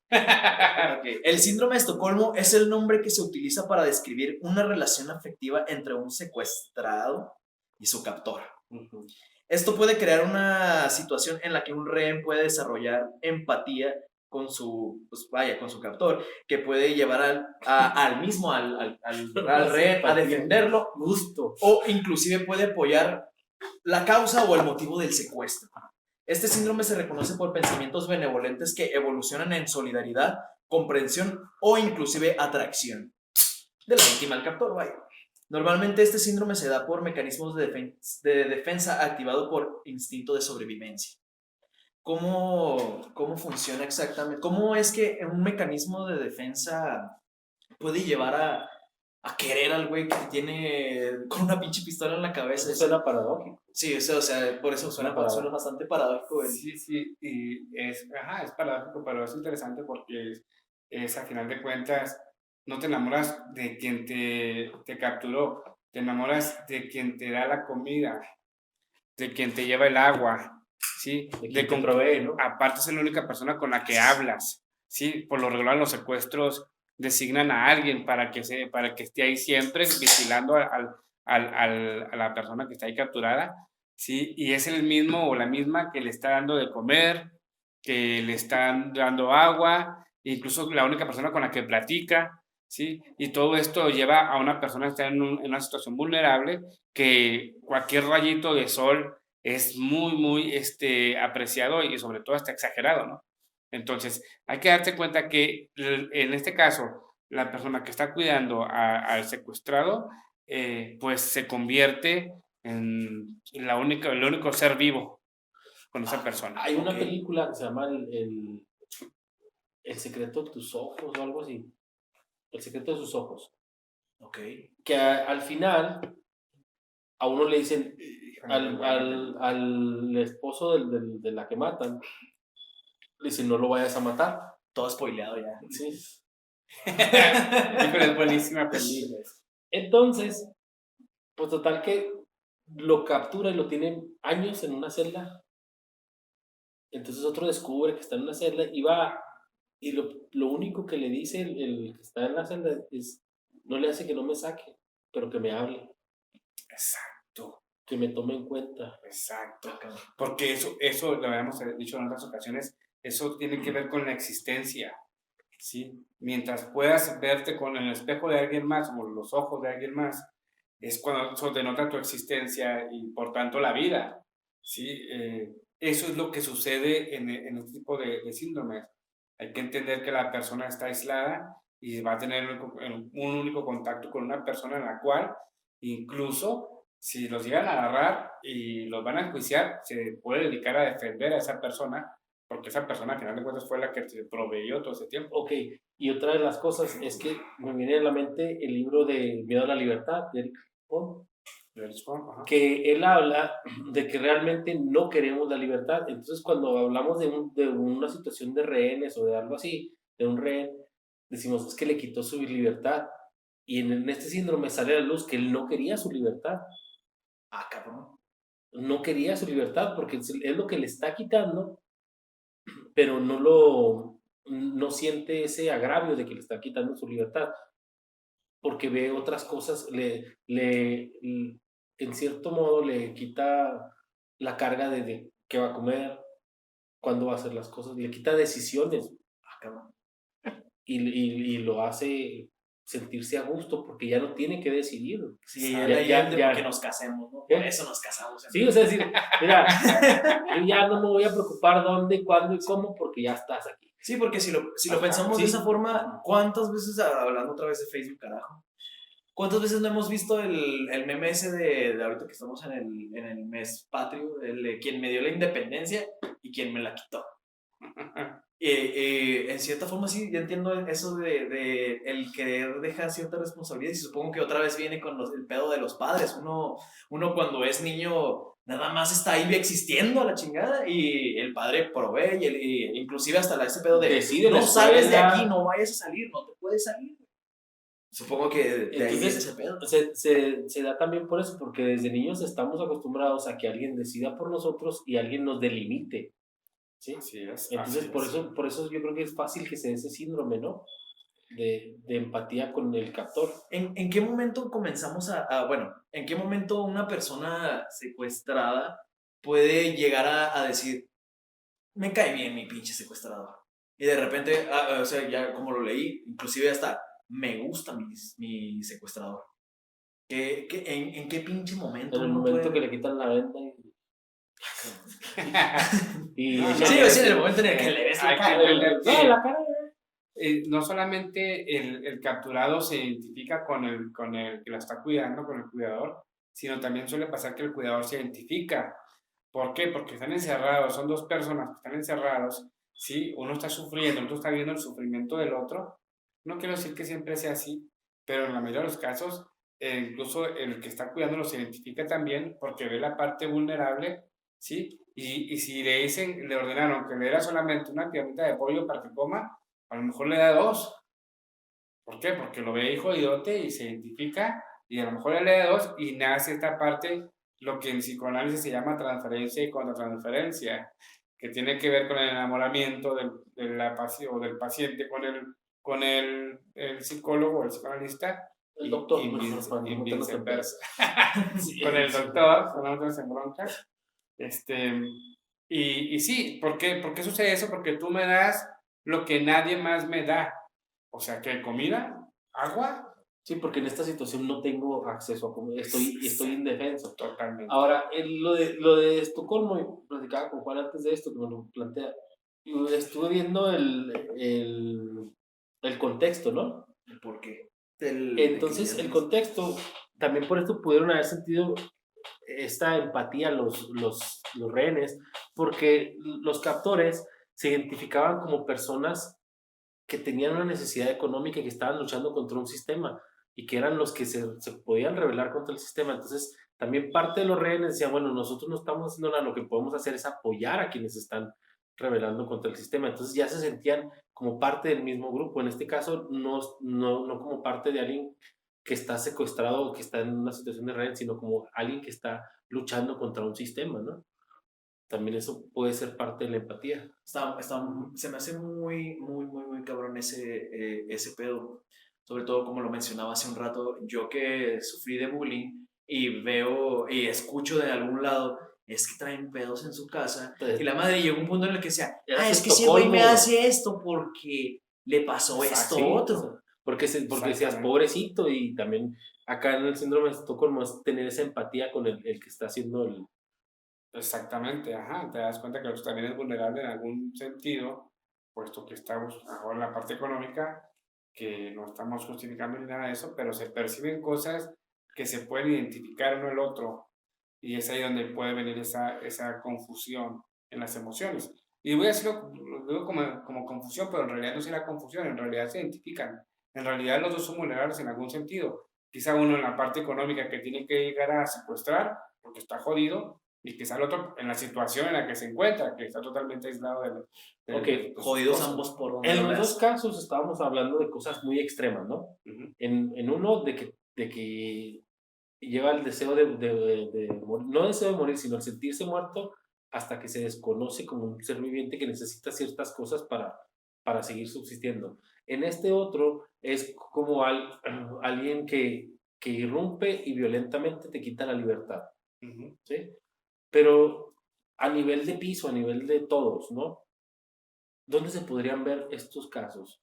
Okay. El síndrome de Estocolmo es el nombre que se utiliza para describir una relación afectiva entre un secuestrado y su captor. Uh-huh. Esto puede crear una situación en la que un rehén puede desarrollar empatía con su captor, que puede llevar al rehén a defenderlo, justo, o inclusive puede apoyar la causa o el motivo del secuestro. Este síndrome se reconoce por pensamientos benevolentes que evolucionan en solidaridad, comprensión o inclusive atracción de la víctima al captor, vaya. Normalmente este síndrome se da por mecanismos de defensa activado por instinto de sobrevivencia. ¿Cómo funciona exactamente? ¿Cómo es que un mecanismo de defensa puede llevar a querer al güey que tiene con una pinche pistola en la cabeza? Eso suena paradójico. Sí, o sea, por eso suena bastante paradójico. Sí, y es paradójico, pero es interesante porque es a final de cuentas, no te enamoras de quien te capturó, te enamoras de quien te da la comida, de quien te lleva el agua, ¿sí? De quien te provee, ¿no? Aparte es la única persona con la que hablas, ¿sí? Por lo regular los secuestros designan a alguien para que esté ahí siempre vigilando a la persona que está ahí capturada, ¿sí? Y es el mismo o la misma que le está dando de comer, que le están dando agua, incluso la única persona con la que platica, ¿sí? Y todo esto lleva a una persona a estar en una situación vulnerable, que cualquier rayito de sol es muy, muy apreciado y sobre todo hasta exagerado, ¿no? Entonces, hay que darse cuenta que en este caso, la persona que está cuidando al secuestrado, pues se convierte en el único ser vivo con esa persona. Hay una película que se llama El secreto de tus ojos o algo así. El secreto de sus ojos. Ok. Que al final a uno le dicen, al esposo de la que matan, le dicen, no lo vayas a matar. Todo spoileado ya. Sí. Pero es buenísima película. Entonces, pues total que lo captura y lo tiene años en una celda. Entonces otro descubre que está en una celda y va, y lo único que le dice el que está en la celda es, no le hace que no me saque, pero que me hable, Exacto, que me tome en cuenta. exacto. Porque eso lo habíamos dicho en otras ocasiones, eso tiene que ver con la existencia, ¿sí? Mientras puedas verte con el espejo de alguien más o los ojos de alguien más, es cuando eso denota tu existencia y por tanto la vida, ¿sí? Eso es lo que sucede en este tipo de síndromes. Hay que entender que la persona está aislada y va a tener un único contacto con una persona en la cual incluso si los llegan a agarrar y los van a enjuiciar, se puede dedicar a defender a esa persona porque esa persona al final de cuentas fue la que te proveyó todo ese tiempo. Ok, y otra de las cosas es que me viene a la mente el libro de Miedo a la Libertad, de Eric Fromm, que él habla de que realmente no queremos la libertad. Entonces, cuando hablamos de una situación de rehenes o de algo así, de un rehén, decimos, es que le quitó su libertad. Y en este síndrome sale a la luz que él no quería su libertad. Ah, cabrón. No quería su libertad porque es lo que le está quitando, pero no siente ese agravio de que le está quitando su libertad, porque ve otras cosas, en cierto modo le quita la carga de qué va a comer, cuándo va a hacer las cosas, le quita decisiones. Ah, cabrón. Y lo hace sentirse a gusto porque ya no tiene que decidir. Sí, que nos casemos, ¿no? ¿Qué? Por eso nos casamos. Sí, o sea, decir, mira, yo ya no me voy a preocupar dónde, cuándo y cómo porque ya estás aquí. Sí, porque si lo pensamos sí. de esa forma, ¿cuántas veces, hablando otra vez de Facebook, carajo, cuántas veces no hemos visto el meme ese de ahorita que estamos en el mes patrio, el de quien me dio la independencia y quien me la quitó? En cierta forma sí, yo entiendo eso de el querer dejar cierta responsabilidad y supongo que otra vez viene con el pedo de los padres. Uno cuando es niño nada más está ahí existiendo a la chingada y el padre provee y inclusive hasta ese pedo de decide no sales de aquí, no vayas a salir, no te puedes salir. Supongo que de ahí viene ese pedo. Se da también por eso, porque desde niños estamos acostumbrados a que alguien decida por nosotros y alguien nos delimite. ¿Sí? Así es. Entonces, por eso yo creo que es fácil que se dé ese síndrome, ¿no? De empatía con el captor. ¿En qué momento comenzamos en qué momento una persona secuestrada puede llegar a decir, me cae bien mi pinche secuestrador? Y de repente, o sea, ya como lo leí, inclusive hasta me gusta mi secuestrador. ¿En qué pinche momento? En el momento que le quitan la venda y sí, en el momento en el que le ves la cara. No solamente el capturado se identifica con el que la está cuidando, con el cuidador, sino también suele pasar que el cuidador se identifica. ¿Por qué? Porque están encerrados, son dos personas que están encerrados, ¿sí? Uno está sufriendo, otro está viendo el sufrimiento del otro. No quiero decir que siempre sea así, pero en la mayoría de los casos, incluso el que está cuidando se identifica también porque ve la parte vulnerable, ¿sí? Y si le ordenaron que le diera solamente una piernita de pollo para que coma, a lo mejor le da dos. ¿Por qué? Porque lo ve hijo idote y se identifica y a lo mejor le da dos y nace esta parte, lo que en psicoanálisis se llama transferencia y contratransferencia, que tiene que ver con el enamoramiento del paciente con el psicólogo o el psicoanalista. El doctor, y viceversa. Con el doctor, con otros en broncas. Y sí, ¿por qué sucede eso? Porque tú me das lo que nadie más me da. O sea, que comida, agua. Sí, porque en esta situación no tengo acceso a comida, estoy indefenso. Totalmente. Ahora, lo de Estocolmo, y platicaba con Juan antes de esto, que me lo plantea, estuve viendo el contexto, ¿no? ¿Por qué? Entonces, el contexto, también por esto pudieron haber sentido esta empatía los rehenes, porque los captores se identificaban como personas que tenían una necesidad económica y que estaban luchando contra un sistema y que eran los que se podían rebelar contra el sistema. Entonces, también parte de los rehenes decían, bueno, nosotros no estamos haciendo nada, lo que podemos hacer es apoyar a quienes están rebelando contra el sistema. Entonces ya se sentían como parte del mismo grupo, en este caso no como parte de alguien que está secuestrado o que está en una situación de rehén, sino como alguien que está luchando contra un sistema, ¿no? También eso puede ser parte de la empatía. Se me hace muy cabrón ese pedo. Sobre todo, como lo mencionaba hace un rato, yo que sufrí de bullying y veo y escucho de algún lado, es que traen pedos en su casa. Y la madre llegó a un punto en el que decía, es que ese güey me hace esto porque le pasó esto sí, otro. Porque decías, pobrecito, y también acá en el síndrome de Estocolmo es tener esa empatía con el que está haciendo el... Exactamente, ajá, te das cuenta que el otro también es vulnerable en algún sentido, puesto que estamos ahora en la parte económica, que no estamos justificando ni nada de eso, pero se perciben cosas que se pueden identificar uno el otro, y es ahí donde puede venir esa confusión en las emociones. Y voy a decirlo, lo digo como confusión, pero en realidad no es la confusión, en realidad se identifican. En realidad los dos son vulnerables en algún sentido. Quizá uno en la parte económica que tiene que llegar a secuestrar, porque está jodido, y quizá el otro en la situación en la que se encuentra, que está totalmente aislado Ok, jodidos ambos por donde en lo los veas. dos casos estábamos hablando de cosas muy extremas, ¿no? En uno de que lleva el deseo de morir, no deseo de morir, sino el sentirse muerto hasta que se desconoce como un ser viviente que necesita ciertas cosas para seguir subsistiendo. En este otro es como alguien que irrumpe y violentamente te quita la libertad, ¿sí? Pero a nivel de piso, a nivel de todos, ¿no? ¿Dónde se podrían ver estos casos?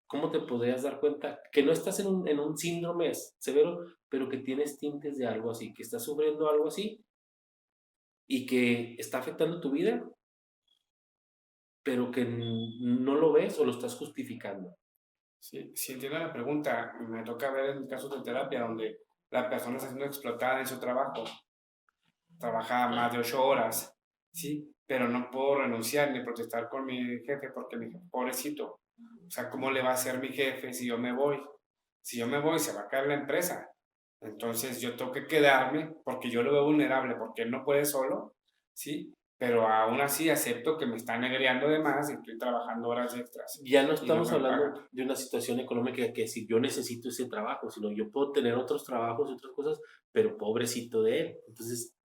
¿Cómo te podrías dar cuenta que no estás en un síndrome severo, pero que tienes tintes de algo así, que estás sufriendo algo así y que está afectando tu vida, pero que no lo ves o lo estás justificando? Sí, sí entiendo la pregunta. Me toca ver en casos de terapia donde la persona está siendo explotada en su trabajo, trabaja más de 8 horas, ¿sí? Pero no puedo renunciar ni protestar con mi jefe porque mi jefe, pobrecito, o sea, ¿cómo le va a hacer mi jefe si yo me voy? Si yo me voy, se va a caer la empresa. Entonces yo tengo que quedarme porque yo lo veo vulnerable, porque él no puede solo, ¿sí? Pero aún así acepto que me están negreando de más y estoy trabajando horas extras. Ya no Y no estamos me pagan. hablando de una situación económica que si yo necesito ese trabajo, sino yo puedo tener otros trabajos y otras cosas, pero pobrecito de él. Entonces,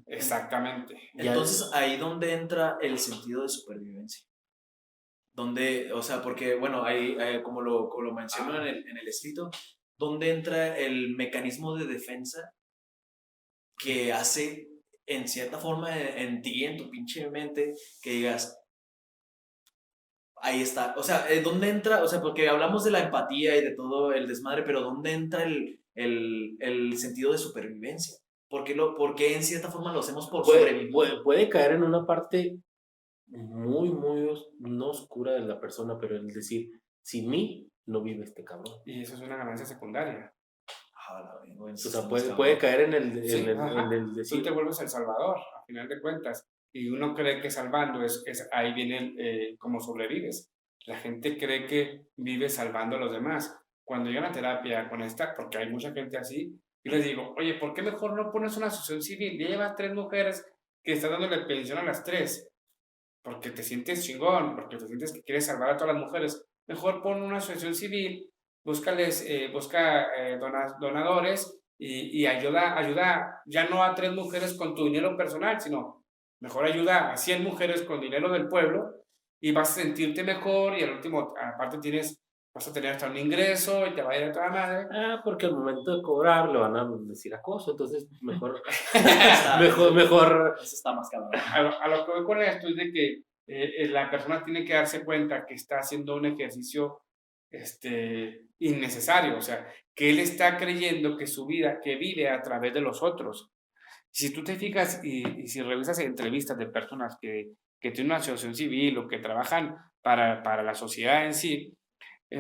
Exactamente. Entonces, ahí donde entra el sentido de supervivencia. Donde, o sea, porque, bueno, ahí, como lo menciono en el escrito, donde entra el mecanismo de defensa que hace, en cierta forma, en ti, en tu pinche mente, que digas, ahí está. O sea, ¿dónde entra? O sea, porque hablamos de la empatía y de todo el desmadre, pero ¿dónde entra el sentido de supervivencia? ¿Por qué en cierta forma lo hacemos por sobrevivir? puede caer en una parte muy no oscura de la persona, pero el decir, sin mí no vive este cabrón. Y eso es una ganancia secundaria. O sea, puede caer en el, Sí, en el decir... Tú te vuelves el salvador, a final de cuentas. Y uno cree que salvando ahí viene cómo sobrevives. La gente cree que vive salvando a los demás. Cuando yo en la terapia con esta, porque hay mucha gente así, y les digo, oye, ¿por qué mejor no pones una asociación civil? Ya llevas 3 mujeres que están dándole pensión a las 3, porque te sientes chingón, porque te sientes que quieres salvar a todas las mujeres. Mejor pon una asociación civil, busca donadores y ayuda ya no a 3 mujeres con tu dinero personal, sino mejor ayuda a 100 mujeres con dinero del pueblo y vas a sentirte mejor y al último, aparte vas a tener hasta un ingreso y te va a ir a toda madre. Porque al momento de cobrar le van a decir acoso, entonces mejor, Eso está más cabrón. A lo que voy con esto es de que la persona tiene que darse cuenta que está haciendo un ejercicio innecesario, o sea, que él está creyendo que su vida, que vive a través de los otros. Si tú te fijas y si revisas entrevistas de personas que tienen una asociación civil o que trabajan para la sociedad en sí,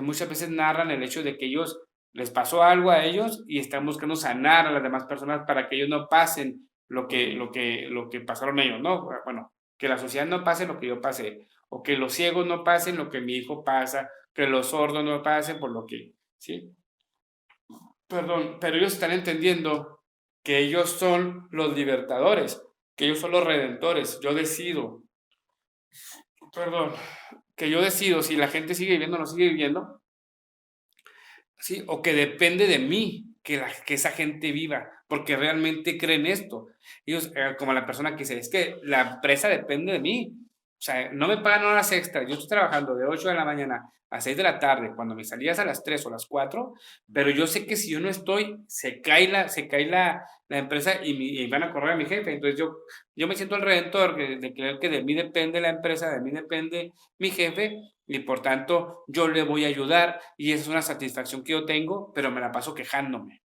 muchas veces narran el hecho de que ellos les pasó algo a ellos y están buscando sanar a las demás personas para que ellos no pasen lo que pasaron ellos, ¿no? Bueno, que la sociedad no pase lo que yo pasé, o que los ciegos no pasen lo que mi hijo pasa, que los sordos no pasen por lo que, ¿sí? Perdón, pero ellos están entendiendo que ellos son los libertadores, que ellos son los redentores. Yo decido, perdón, que yo decido si la gente sigue viviendo o no sigue viviendo. ¿sí? O que depende de mí que esa gente viva, porque realmente creen esto. Ellos, como la persona que dice, es que la empresa depende de mí. O sea, no me pagan horas extras. Yo estoy trabajando de 8 de la mañana a 6 de la tarde, cuando me salías a las 3 o las 4, pero yo sé que si yo no estoy, se cae la empresa y van a correr a mi jefe. Entonces yo me siento el redentor de creer que de mí depende la empresa, de mí depende mi jefe, y por tanto yo le voy a ayudar, y esa es una satisfacción que yo tengo, pero me la paso quejándome.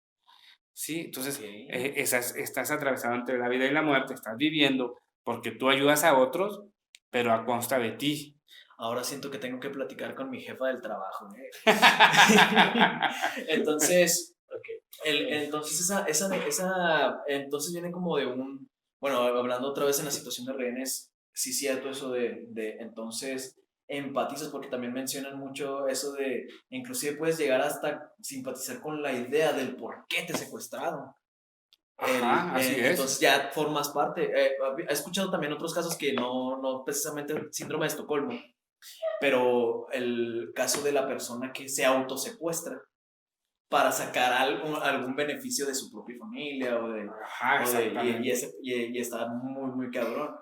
¿Sí? Entonces, Ok. estás atravesando entre la vida y la muerte, estás viviendo porque tú ayudas a otros, pero a costa de ti. Ahora siento que tengo que platicar con mi jefa del trabajo. Entonces, entonces entonces viene como de un, bueno, hablando otra vez en la situación de rehenes, sí cierto eso entonces empatizas, porque también mencionan mucho eso de, inclusive puedes llegar hasta simpatizar con la idea del por qué te secuestraron. Ajá, así es. Entonces ya formas parte. He escuchado también otros casos que no precisamente el síndrome de Estocolmo, pero el caso de la persona que se autosecuestra para sacar algún beneficio de su propia familia Ajá, exactamente. y está muy, muy cabrón.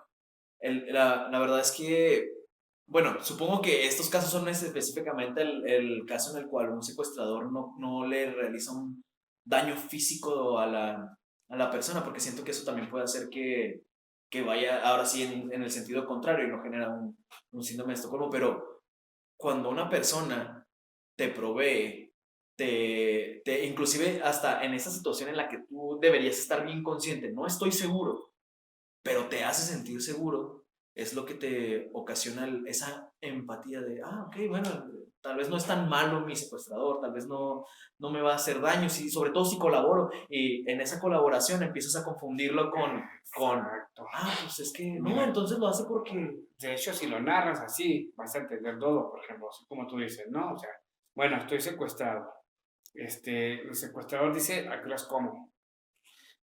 La verdad es que, bueno, supongo que estos casos son específicamente el caso en el cual un secuestrador no le realiza un daño físico a la persona, porque siento que eso también puede hacer que vaya ahora sí en el sentido contrario y no genera un síndrome de Estocolmo, pero cuando una persona te provee, inclusive hasta en esa situación en la que tú deberías estar bien consciente, no estoy seguro, pero te hace sentir seguro, es lo que te ocasiona esa empatía de, ok, bueno, tal vez no es tan malo mi secuestrador, tal vez no me va a hacer daño, sobre todo si colaboro, y en esa colaboración empiezas a confundirlo Exacto. pues es que, no, Mira, entonces lo hace porque... de hecho, si lo narras así, vas a entender todo, por ejemplo, así como tú dices, ¿no? O sea, bueno, estoy secuestrado. Mi secuestrador dice, ¿a qué horas como?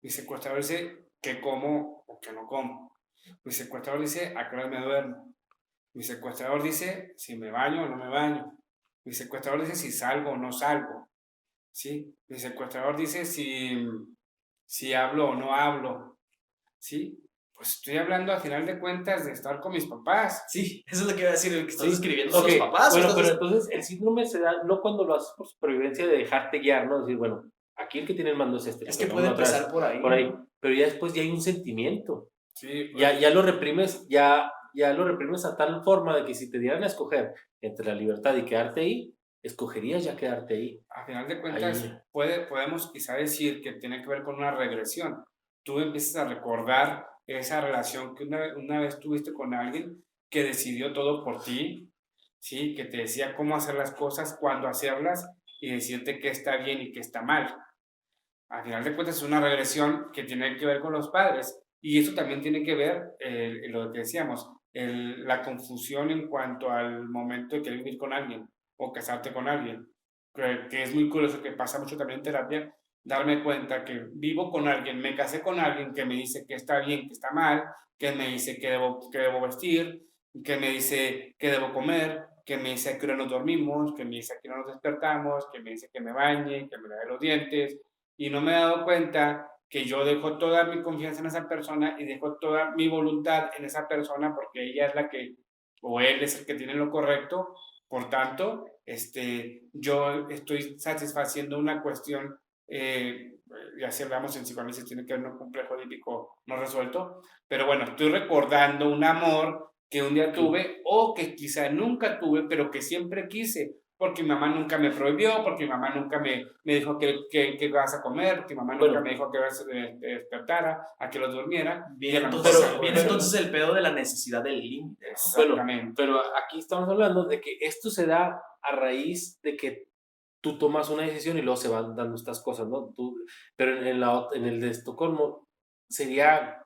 Mi secuestrador dice, ¿qué como o qué no como? Mi secuestrador dice, ¿a qué horas me duermo? Mi secuestrador dice, si me baño o no me baño. Mi secuestrador dice, si salgo o no salgo. ¿Sí? Mi secuestrador dice, si hablo o no hablo. ¿Sí? Pues estoy hablando a final de cuentas de estar con mis papás. Sí, eso es lo que iba a decir, el que estás Sí, escribiendo a ok, los papás. bueno, pero entonces el síndrome se da no cuando lo haces por supervivencia de dejarte guiar, ¿no? Decir, bueno, aquí el que tiene el mando es este, Es porque que no puede uno atrás, empezar por ahí, por ahí, ¿no? pero ya después ya hay un sentimiento, Sí, ya lo reprimes, ya lo reprimes a tal forma de que si te dieran a escoger entre la libertad y quedarte ahí, escogerías ya quedarte ahí. a final de cuentas, Ahí, podemos quizá decir que tiene que ver con una regresión. Tú empiezas a recordar esa relación que una vez tuviste con alguien que decidió todo por ti, ¿sí? Que te decía cómo hacer las cosas, cuándo hacerlas y decirte qué está bien y qué está mal. A final de cuentas es una regresión que tiene que ver con los padres, y eso también tiene que ver, lo que decíamos, la confusión en cuanto al momento de querer vivir con alguien o casarte con alguien, que es muy curioso, que pasa mucho también en terapia, darme cuenta que vivo con alguien, me casé con alguien que me dice que está bien, que está mal, que me dice que debo vestir, que me dice que debo comer, que me dice a qué hora nos dormimos, que me dice a qué hora nos despertamos, que me dice que me bañe, que me lave los dientes, y no me he dado cuenta que yo dejo toda mi confianza en esa persona y dejo toda mi voluntad en esa persona, porque ella es la que, o él es el que tiene lo correcto. Por tanto, yo estoy satisfaciendo una cuestión, ya si hablamos en psicoanálisis, tiene que ver un complejo edípico no resuelto, pero bueno, estoy recordando un amor que un día tuve o que quizá nunca tuve, pero que siempre quise, porque mi mamá nunca me prohibió, porque mi mamá nunca me dijo que vas a comer, porque mi mamá nunca me bueno, dijo que despertara, a que los durmiera. Viene entonces el pedo de la necesidad del límite, ¿no? Exactamente. pero aquí estamos hablando de que esto se da a raíz de que tú tomas una decisión y luego se van dando estas cosas, ¿no? Pero en el de Estocolmo sería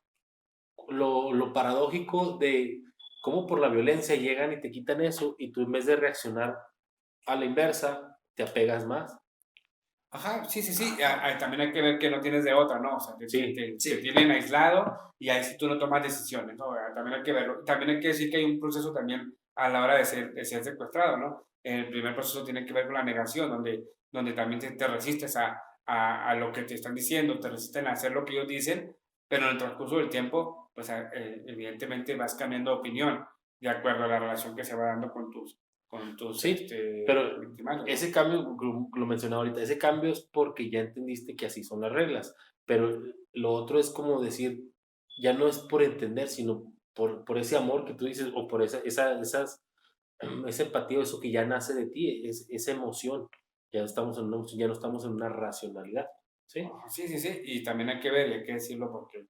lo paradójico de cómo por la violencia llegan y te quitan eso y tú en vez de reaccionar a la inversa, te apegas más. Ajá, sí, sí, sí. También hay que ver que no tienes de otra, ¿no? O sea, Sí, te tienen aislado y ahí sí tú no tomas decisiones, ¿no? También hay que verlo. También hay que decir que hay un proceso también a la hora de ser secuestrado, ¿no? El primer proceso tiene que ver con la negación, donde también te resistes a lo que te están diciendo, te resisten a hacer lo que ellos dicen, pero en el transcurso del tiempo, pues evidentemente vas cambiando de opinión de acuerdo a la relación que se va dando con tus Sí, pero victimarios, ¿no? ese cambio, lo mencionaba ahorita, ese cambio es porque ya entendiste que así son las reglas, pero lo otro es como decir, ya no es por entender, sino por ese amor que tú dices, o por esa empatía, eso que ya nace de ti, esa emoción, ya estamos en una emoción, ya no estamos en una racionalidad, ¿sí? Sí, sí, sí, y también hay que ver, y hay que decirlo porque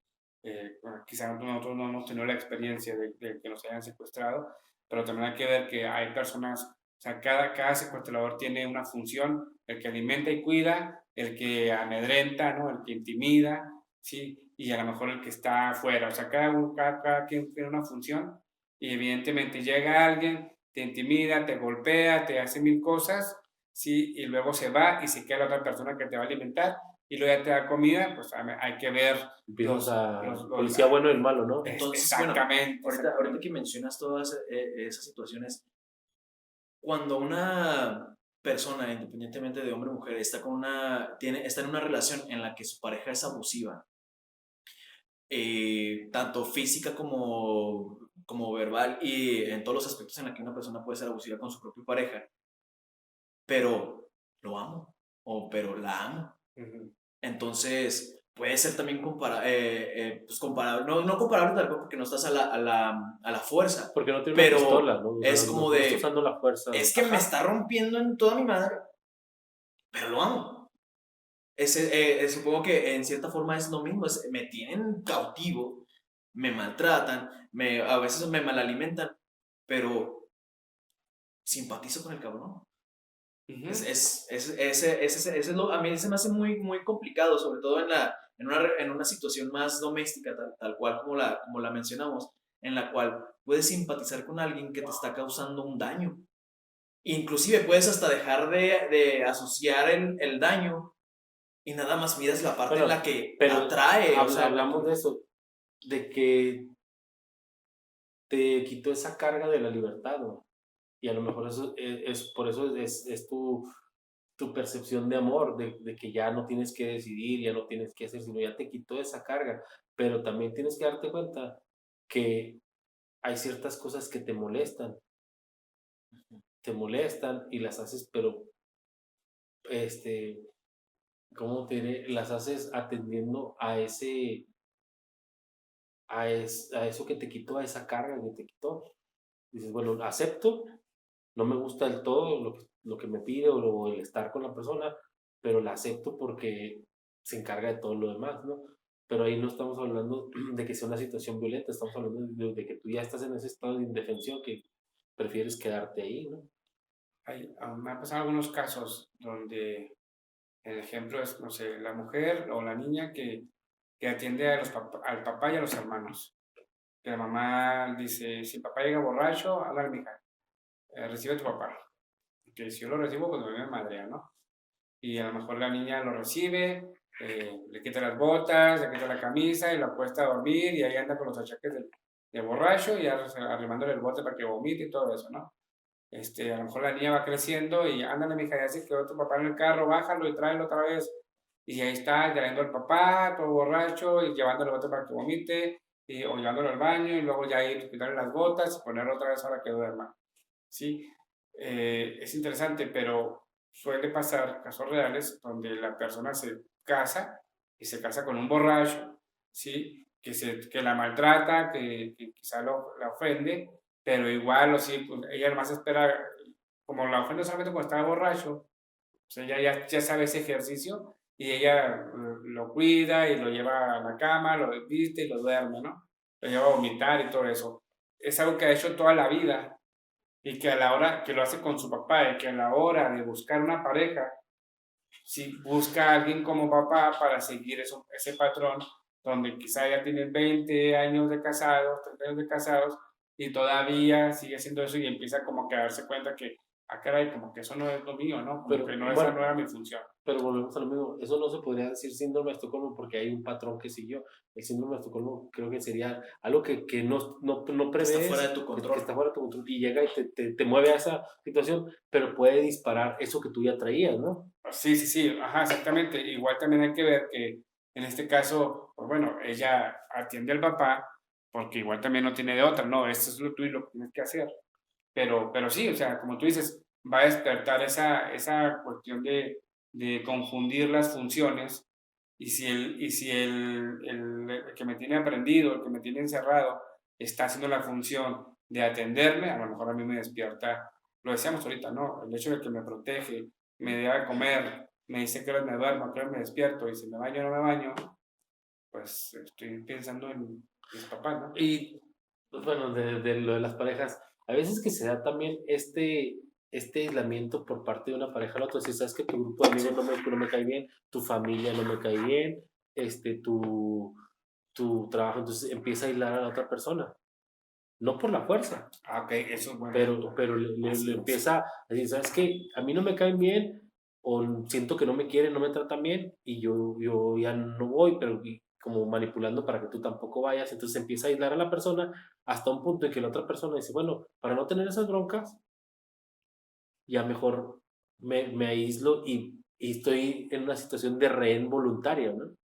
bueno, quizá nosotros no hemos tenido la experiencia de que nos hayan secuestrado, pero también hay que ver que hay personas, o sea, cada secuestrador tiene una función, el que alimenta y cuida, el que amedrenta, ¿no? El que intimida, ¿sí? Y a lo mejor el que está afuera, o sea, cada quien tiene una función y evidentemente llega alguien, te intimida, te golpea, te hace mil cosas, ¿sí? Y luego se va y se queda la otra persona que te va a alimentar y luego ya te da comida, pues hay que ver Empiezas a policía bueno y el malo, ¿no? Entonces, bueno, exactamente. ahorita que mencionas todas esas situaciones, cuando una persona, independientemente de hombre o mujer, está en una relación en la que su pareja es abusiva, tanto física como verbal y en todos los aspectos en los que una persona puede ser abusiva con su propia pareja, pero lo amo o pero la amo. Ujú. Entonces, puede ser también pues comparable, no comparable tal cual porque no estás a la fuerza, Porque no tiene una pero pistola, ¿no? O sea, es como no está de, usando la fuerza. es que me Ajá. está rompiendo en toda mi madre, pero lo amo. Supongo que en cierta forma es lo mismo, me tienen cautivo, me maltratan, a veces me malalimentan, pero simpatizo con el cabrón. Ujú. A mí se me hace muy, muy complicado, sobre todo en una situación más doméstica, tal cual como la mencionamos, en la cual puedes simpatizar con alguien que te está causando un daño. Inclusive puedes hasta dejar de asociar el daño y nada más miras la parte en Bueno, la que pero atrae, o sea, hablamos de eso, de que te quitó esa carga de la libertad, ¿no? Y a lo mejor eso por eso es tu percepción de amor, de que ya no tienes que decidir, ya no tienes que hacer, sino ya te quitó esa carga. Pero también tienes que darte cuenta que hay ciertas cosas que te molestan y las haces, pero, este, ¿cómo te diré? Las haces atendiendo a eso que te quitó, a esa carga que te quitó. Dices, bueno, acepto, no me gusta del todo lo que me pide o el estar con la persona, pero la acepto porque se encarga de todo lo demás, ¿no? Pero ahí no estamos hablando de que sea una situación violenta, estamos hablando de que tú ya estás en ese estado de indefensión que prefieres quedarte ahí, ¿no? Me han pasado algunos casos donde el ejemplo es, no sé, la mujer o la niña que atiende al papá y a los hermanos. Que la mamá dice, si el papá llega borracho, háblale, mija, recibe a tu papá. Que si yo lo recibo, pues me madrea, ¿no? Y a lo mejor la niña lo recibe, le quita las botas, le quita la camisa y lo acuesta a dormir y ahí anda con los achaques de borracho y arrimándole el bote para que vomite y todo eso, ¿no? A lo mejor la niña va creciendo y ándale, mija, ya se quedó tu papá en el carro, bájalo y tráelo otra vez. Y ahí está, trayendo al papá, todo borracho, y llevándole bote para que vomite, o llevándolo al baño, y luego ya ir, quitarle las botas y ponerlo otra vez ahora que duerma. ¿Sí? Es interesante, pero suele pasar casos reales donde la persona se casa y se casa con un borracho, ¿sí? Que la maltrata, que quizá la ofende, pero igual, o sí, pues, ella nomás espera, como la ofende solamente cuando está borracho, o sea, ella ya sabe ese ejercicio y ella lo cuida y lo lleva a la cama, lo viste y lo duerme, ¿no? Lo lleva a vomitar y todo eso. Es algo que ha hecho toda la vida y que a la hora que lo hace con su papá y que a la hora de buscar una pareja, si busca a alguien como papá para seguir ese patrón, donde quizá ya tienen 20 años de casados, 30 años de casados, y todavía sigue haciendo eso y empieza como que a darse cuenta que caray, como que eso no es lo mío, ¿no? Como Pero, que no, esa bueno, no era mi función. pero volvemos a lo mismo, eso no se podría decir síndrome de Estocolmo porque hay un patrón que siguió. El síndrome de Estocolmo creo que sería algo que no Está prevés, fuera de tu control. que está fuera de tu control y llega y te mueve a esa situación, pero puede disparar eso que tú ya traías, ¿no? Sí, ajá, exactamente. Igual también hay que ver que en este caso, pues bueno, ella atiende al papá porque igual también no tiene de otra, no, esto es lo tuyo y lo que tienes que hacer. Pero sí, o sea, como tú dices, va a despertar esa cuestión de confundir las funciones y si el que me tiene aprendido, el que me tiene encerrado, está haciendo la función de atenderme, a lo mejor a mí me despierta, lo decíamos ahorita, ¿no? El hecho de que me protege, me da de comer, me dice que hora me duermo, a qué hora me despierto, y si me baño o no me baño, pues estoy pensando en mis papás, ¿no? Y pues, bueno, de lo de las parejas, a veces que se da también este aislamiento por parte de una pareja a la otra, si sabes que tu grupo de amigos no me cae bien, tu familia no me cae bien, tu trabajo, entonces empieza a aislar a la otra persona, no por la fuerza, Ah, ok, eso es bueno. pero le empieza a decir, ¿sabes qué? A mí no me caen bien, o siento que no me quieren, no me tratan bien, y yo ya no voy, pero como manipulando para que tú tampoco vayas, entonces empieza a aislar a la persona hasta un punto en que la otra persona dice, bueno, para no tener esas broncas, ya mejor me aíslo y estoy en una situación de rehén voluntario, ¿no?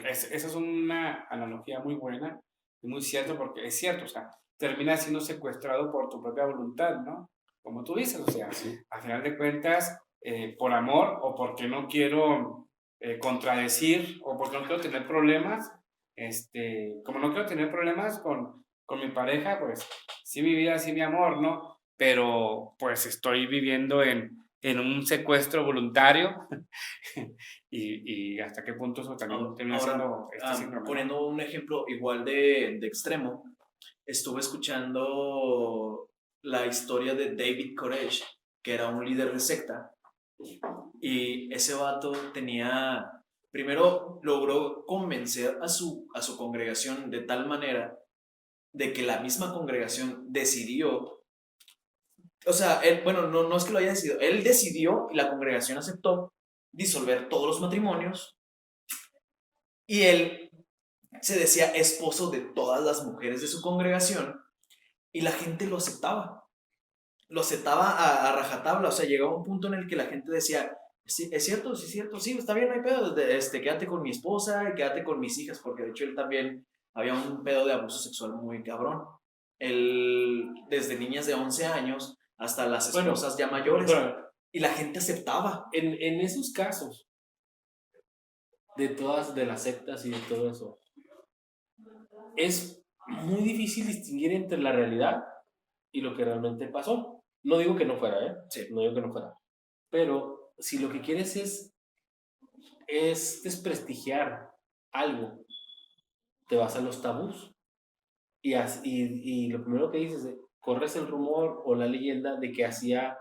Esa es una analogía muy buena y muy cierta porque es cierto, o sea, terminas siendo secuestrado por tu propia voluntad, ¿no? Como tú dices, o sea, Sí. a final de cuentas, por amor o porque no quiero contradecir o porque no quiero tener problemas, como no quiero tener problemas con mi pareja, pues sí mi vida, sí mi amor, ¿no? Pero pues estoy viviendo en un secuestro voluntario y hasta qué punto eso también termina siendo síndrome, ¿no? Poniendo un ejemplo igual de extremo, estuve escuchando la historia de David Koresh, que era un líder de secta, y ese vato primero logró convencer a su congregación de tal manera de que la misma congregación decidió, o sea, bueno, no es que lo haya decidido, él decidió y la congregación aceptó disolver todos los matrimonios y él se decía esposo de todas las mujeres de su congregación y la gente lo aceptaba. Lo aceptaba a rajatabla, o sea, llegaba un punto en el que la gente decía, sí, es cierto, sí, está bien, no hay pedo, quédate con mi esposa, quédate con mis hijas, porque de hecho él también había un pedo de abuso sexual muy cabrón. Él, desde niñas de 11 años hasta las esposas ya mayores, y la gente aceptaba. En esos casos, de las sectas y de todo eso, es muy difícil distinguir entre la realidad y lo que realmente pasó. No digo que no fuera, ¿eh? Sí. No digo que no fuera. Pero si lo que quieres es desprestigiar algo, te vas a los tabús. Y lo primero que dices es, corres el rumor o la leyenda de que había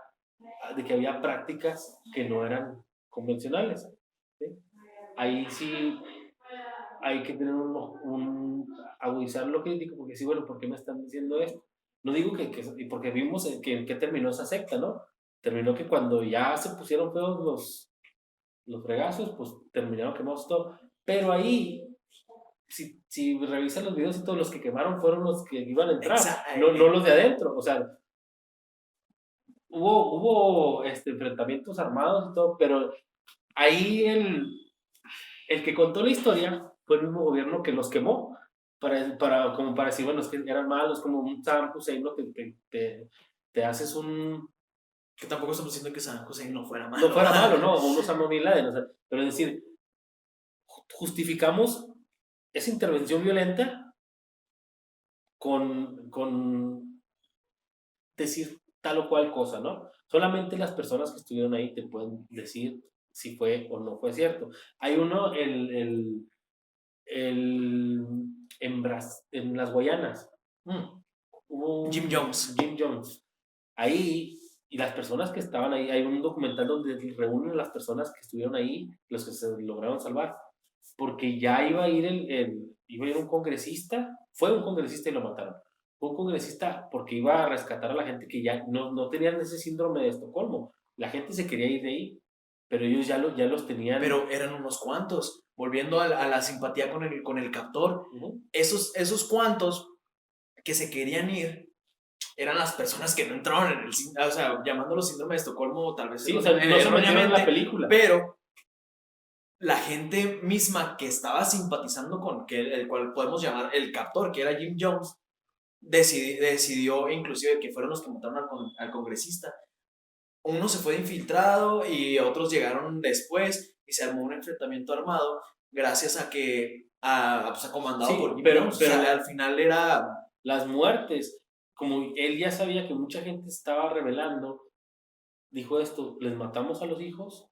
prácticas que no eran convencionales. ¿Sí? Ahí sí hay que tener agudizar lo crítico, porque sí, bueno, ¿por qué me están diciendo esto? No digo y porque vimos que terminó esa secta, ¿no? Terminó que cuando ya se pusieron feos los fregazos, pues terminaron quemados todo. Pero ahí, si revisan los videos y todos los que quemaron fueron los que iban a entrar, no los de adentro. O sea, hubo enfrentamientos armados y todo, pero ahí el que contó la historia fue el mismo gobierno que los quemó, como para decir, bueno, es que eran malos, como un Saddam Hussein, ¿no? Que te haces un... Que tampoco estamos diciendo que Saddam Hussein no fuera malo. No fuera malo, ¿no? O un Osama Bin Laden, o sea, pero es decir, justificamos esa intervención violenta con decir tal o cual cosa, ¿no? Solamente las personas que estuvieron ahí te pueden decir si fue o no fue cierto. Hay uno, en las Guayanas, Jim Jones. Jim Jones. Ahí, y las personas que estaban ahí, hay un documental donde reúnen a las personas que estuvieron ahí, los que se lograron salvar, porque ya iba a ir un congresista, fue un congresista y lo mataron. fue un congresista porque iba a rescatar a la gente que ya no tenían ese síndrome de Estocolmo. La gente se quería ir de ahí, pero ellos ya los tenían. Pero eran unos cuantos. Volviendo a la simpatía con el captor, esos cuantos que se querían ir eran las personas que no entraron en el síndrome, o sea, llamándolo síndrome de Estocolmo, tal vez sí, o sea, no se metieron en erróneamente, la película. pero la gente misma que estaba simpatizando con, el cual podemos llamar el captor, que era Jim Jones, decidió inclusive que fueron los que mataron al congresista. Uno se fue de infiltrado y otros llegaron después y se armó un enfrentamiento armado gracias a que, pues, comandado Sí, por Jim pero Jones. O sea, al final era... Las muertes, como él ya sabía que mucha gente estaba rebelando, dijo esto, les matamos a los hijos.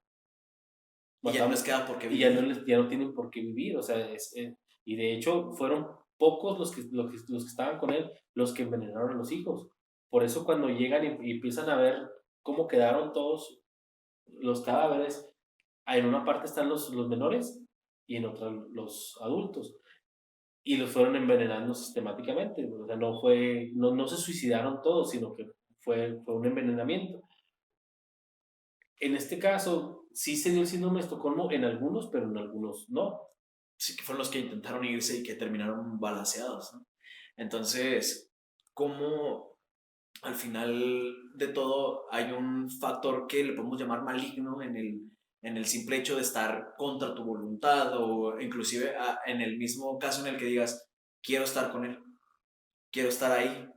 Y ya no les queda por qué y vivir. ya no tienen por qué vivir, o sea, y de hecho fueron pocos los que estaban con él los que envenenaron a los hijos. Por eso cuando llegan y empiezan a ver cómo quedaron todos los cadáveres, en una parte están los menores y en otra los adultos. Y los fueron envenenando sistemáticamente. O sea, no se suicidaron todos, sino que fue un envenenamiento. En este caso, sí se dio el síndrome de Estocolmo en algunos, pero en algunos no. Sí, que fueron los que intentaron irse y que terminaron balanceados, ¿no? Entonces, ¿cómo al final de todo hay un factor que le podemos llamar maligno en el simple hecho de estar contra tu voluntad o inclusive en el mismo caso en el que digas, quiero estar con él, quiero estar ahí?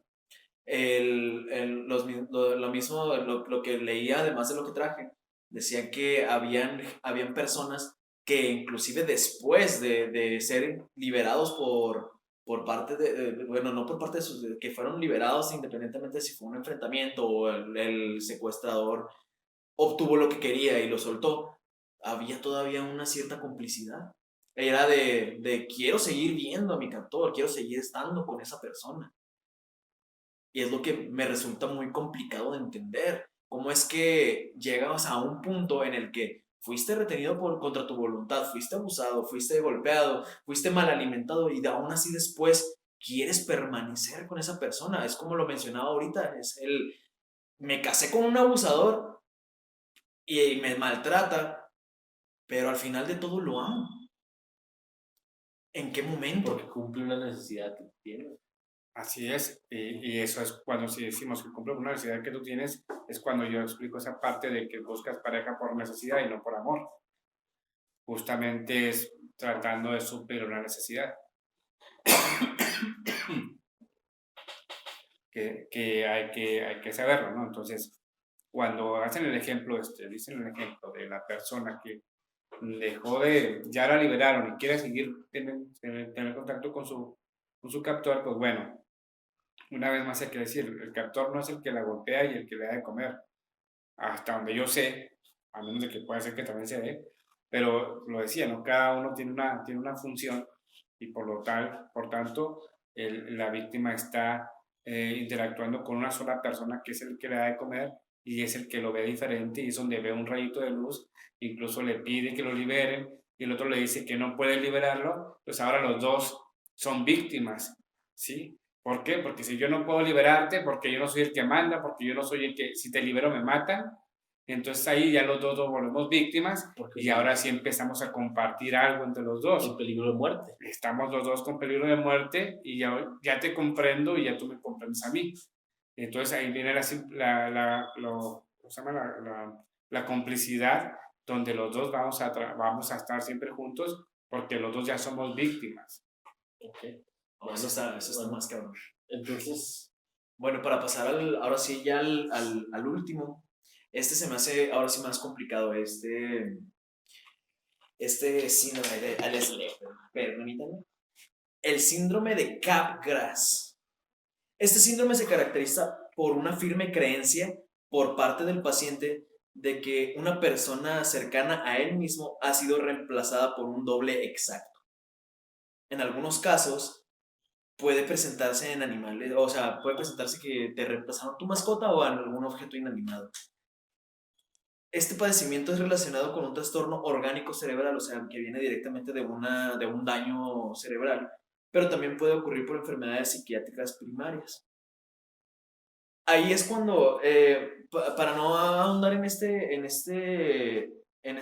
Lo mismo, lo que leía, además de lo que traje, decían que habían personas que inclusive después de ser liberados por parte bueno, no por parte de sus, que fueron liberados independientemente de si fue un enfrentamiento o el secuestrador obtuvo lo que quería y lo soltó, había todavía una cierta complicidad. Era de quiero seguir viendo a mi captor, quiero seguir estando con esa persona. Y es lo que me resulta muy complicado de entender. ¿Cómo es que llegas a un punto en el que fuiste retenido contra tu voluntad, fuiste abusado, fuiste golpeado, fuiste mal alimentado y aún así después quieres permanecer con esa persona? Es como lo mencionaba ahorita, me casé con un abusador y me maltrata, pero al final de todo lo amo. ¿En qué momento? Porque cumple una necesidad que tienes. Así es, y eso es cuando si decimos que cumple una necesidad que tú tienes, es cuando yo explico esa parte de que buscas pareja por necesidad y no por amor. Justamente es tratando de suplir una necesidad. que hay que saberlo, ¿no? Entonces, cuando hacen el ejemplo, dicen el ejemplo de la persona que dejó ya la liberaron y quiere seguir tener contacto con su captor, pues bueno, una vez más hay que decir, el captor no es el que la golpea y el que le da de comer. Hasta donde yo sé, a menos de que pueda ser que también se dé, pero lo decía, ¿no? Cada uno tiene una función y por tanto, la víctima está interactuando con una sola persona que es el que le da de comer y es el que lo ve diferente y es donde ve un rayito de luz, incluso le pide que lo liberen y el otro le dice que no puede liberarlo, pues ahora los dos son víctimas, ¿sí? ¿Por qué? Porque si yo no puedo liberarte, porque yo no soy el que manda, porque yo no soy el que, si te libero me matan, entonces ahí ya los dos nos volvemos víctimas y ahora sí empezamos a compartir algo entre los dos. El peligro de muerte. Estamos los dos con peligro de muerte y ya te comprendo y ya tú me comprendes a mí. Entonces ahí viene la complicidad donde los dos vamos a estar siempre juntos porque los dos ya somos víctimas. Okay. Bueno, eso está más cabrón. Entonces, bueno, para pasar ahora sí ya al último, se me hace ahora sí más complicado, síndrome de, permítanme, el síndrome de Capgras. Este síndrome se caracteriza por una firme creencia por parte del paciente de que una persona cercana a él mismo ha sido reemplazada por un doble exacto. En algunos casos puede presentarse en animales, o sea, puede presentarse que te reemplazaron tu mascota o en algún objeto inanimado. Este padecimiento es relacionado con un trastorno orgánico cerebral, o sea, que viene directamente de un daño cerebral, pero también puede ocurrir por enfermedades psiquiátricas primarias. Ahí es cuando, para no ahondar en este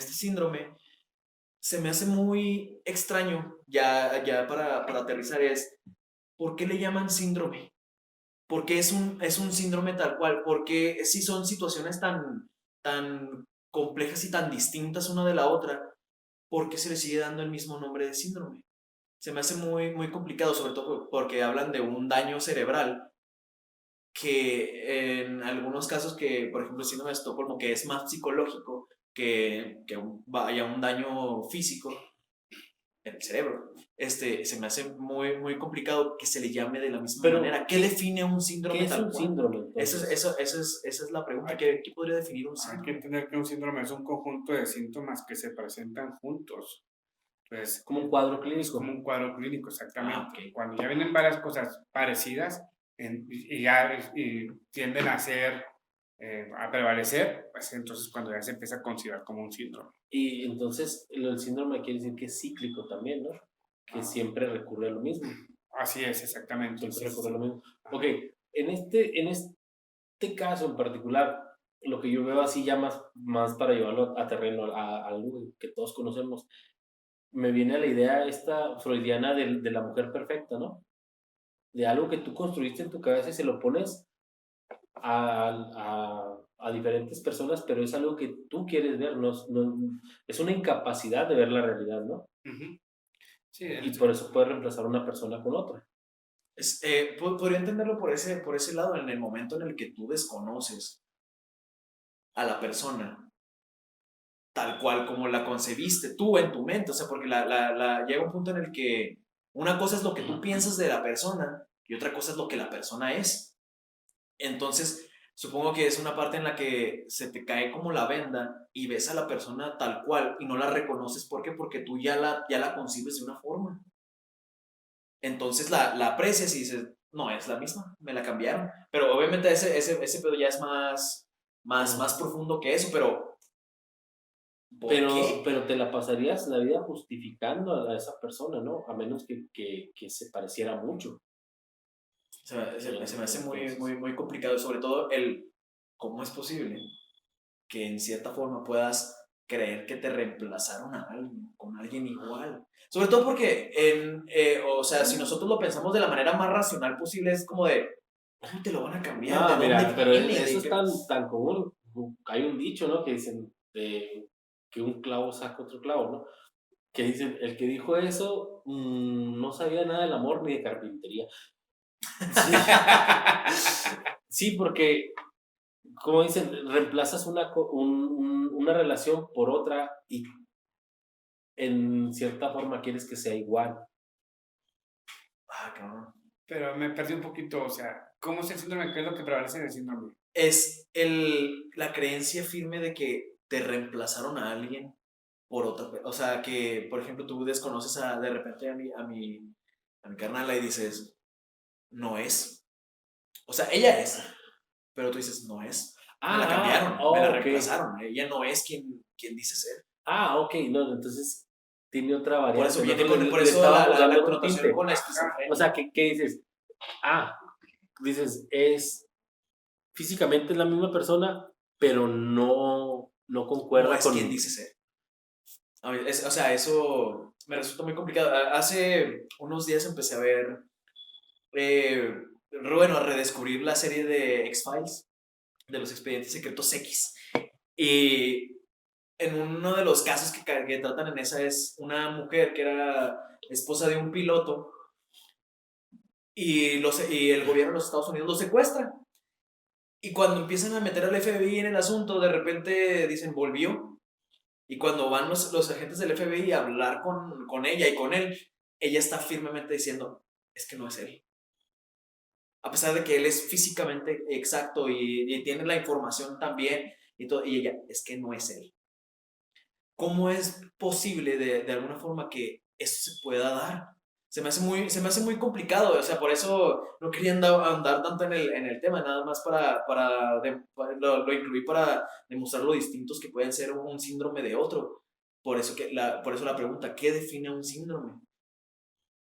síndrome, se me hace muy extraño, ya para aterrizar, es, ¿por qué le llaman síndrome? ¿Por qué es un síndrome tal cual? Porque si son situaciones tan complejas y tan distintas una de la otra, ¿por qué se le sigue dando el mismo nombre de síndrome? Se me hace muy complicado, sobre todo porque hablan de un daño cerebral que en algunos casos que, por ejemplo, el síndrome de Estocolmo, que es más psicológico que vaya un daño físico en el cerebro, se me hace muy complicado que se le llame de la misma Pero, manera. ¿Qué define un síndrome ¿qué es tal un cual? síndrome, entonces? Esa es la pregunta. Hay, ¿Qué podría definir un hay que síndrome? entender que un síndrome es un conjunto de síntomas que se presentan juntos. Entonces, Como un cuadro es clínico. como un cuadro clínico, exactamente. Ok. Cuando ya vienen varias cosas parecidas y tienden a ser, a prevalecer, pues entonces cuando ya se empieza a considerar como un síndrome. Y entonces el síndrome quiere decir que es cíclico también, ¿no? Que siempre recurre a lo mismo. Así es, exactamente. Siempre recurre a lo mismo. Ajá. Ok, en este caso en particular, lo que yo veo así ya más para llevarlo a terreno, a algo que todos conocemos, me viene a la idea esta freudiana de la mujer perfecta, ¿no? De algo que tú construiste en tu cabeza y se lo pones a diferentes personas, pero es algo que tú quieres ver, es una incapacidad de ver la realidad, ¿no? Ujú. Sí, Y por eso puede reemplazar una persona con otra. Podría entenderlo por ese lado, en el momento en el que tú desconoces a la persona tal cual como la concebiste tú en tu mente, o sea, porque llega un punto en el que una cosa es lo que tú piensas de la persona y otra cosa es lo que la persona es. Entonces, supongo que es una parte en la que se te cae como la venda y ves a la persona tal cual y no la reconoces. ¿Por qué? Porque tú ya la concibes de una forma. Entonces la aprecias y dices, no, es la misma, me la cambiaron. Pero obviamente ese pedo ya es más profundo que eso, pero ¿por qué? Pero te la pasarías la vida justificando a esa persona, ¿no? A menos que se pareciera mucho. Se me hace Entonces, muy complicado, sobre todo cómo es posible que en cierta forma puedas creer que te reemplazaron a alguien, con alguien igual. Sobre todo porque, o sea, si nosotros lo pensamos de la manera más racional posible, es como de, ¿cómo te lo van a cambiar? ¿De no, dónde mira, pero viene? eso es tan común. Hay un dicho, ¿no? Que dicen que un clavo saca otro clavo, ¿no? Que dicen, el que dijo eso no sabía nada del amor ni de carpintería. Sí, sí, porque, como dicen, reemplazas una relación por otra y en cierta forma quieres que sea igual. Ah, cabrón. Pero me perdí un poquito, o sea, ¿cómo es el síndrome? ¿Qué es lo que prevalece en el síndrome? Es la creencia firme de que te reemplazaron a alguien por otra. O sea, que, por ejemplo, tú desconoces de repente a mi carnala y dices, no es. O sea, ella es, pero tú dices, no es. Me la cambiaron, me la Ok. reemplazaron. Ella no es quien dice ser. Ok, no, entonces tiene otra Por variante. eso viene Nosotros por le eso estábamos la dando un connotación tinte. con la Ajá. O esquizofrenia. sea, ¿qué dices? Dices, físicamente es la misma persona, pero no No concuerda es con... quien dice ser. O sea, eso me resulta muy complicado. Hace unos días empecé a ver, bueno, a redescubrir la serie de X-Files, de los expedientes secretos X. Y en uno de los casos que tratan en esa es una mujer que era esposa de un piloto y el gobierno de los Estados Unidos lo secuestra. Y cuando empiezan a meter al FBI en el asunto, de repente dicen, volvió. Y cuando van los agentes del FBI a hablar con ella y con él, ella está firmemente diciendo, es que no es él. A pesar de que él es físicamente exacto y tiene la información también y todo, y ella, es que no es él. ¿Cómo es posible de alguna forma que eso se pueda dar? Se me hace muy complicado, o sea, por eso no quería andar tanto en el tema, nada más lo incluí para demostrar lo distintos que pueden ser un síndrome de otro. Por eso la pregunta, ¿qué define un síndrome?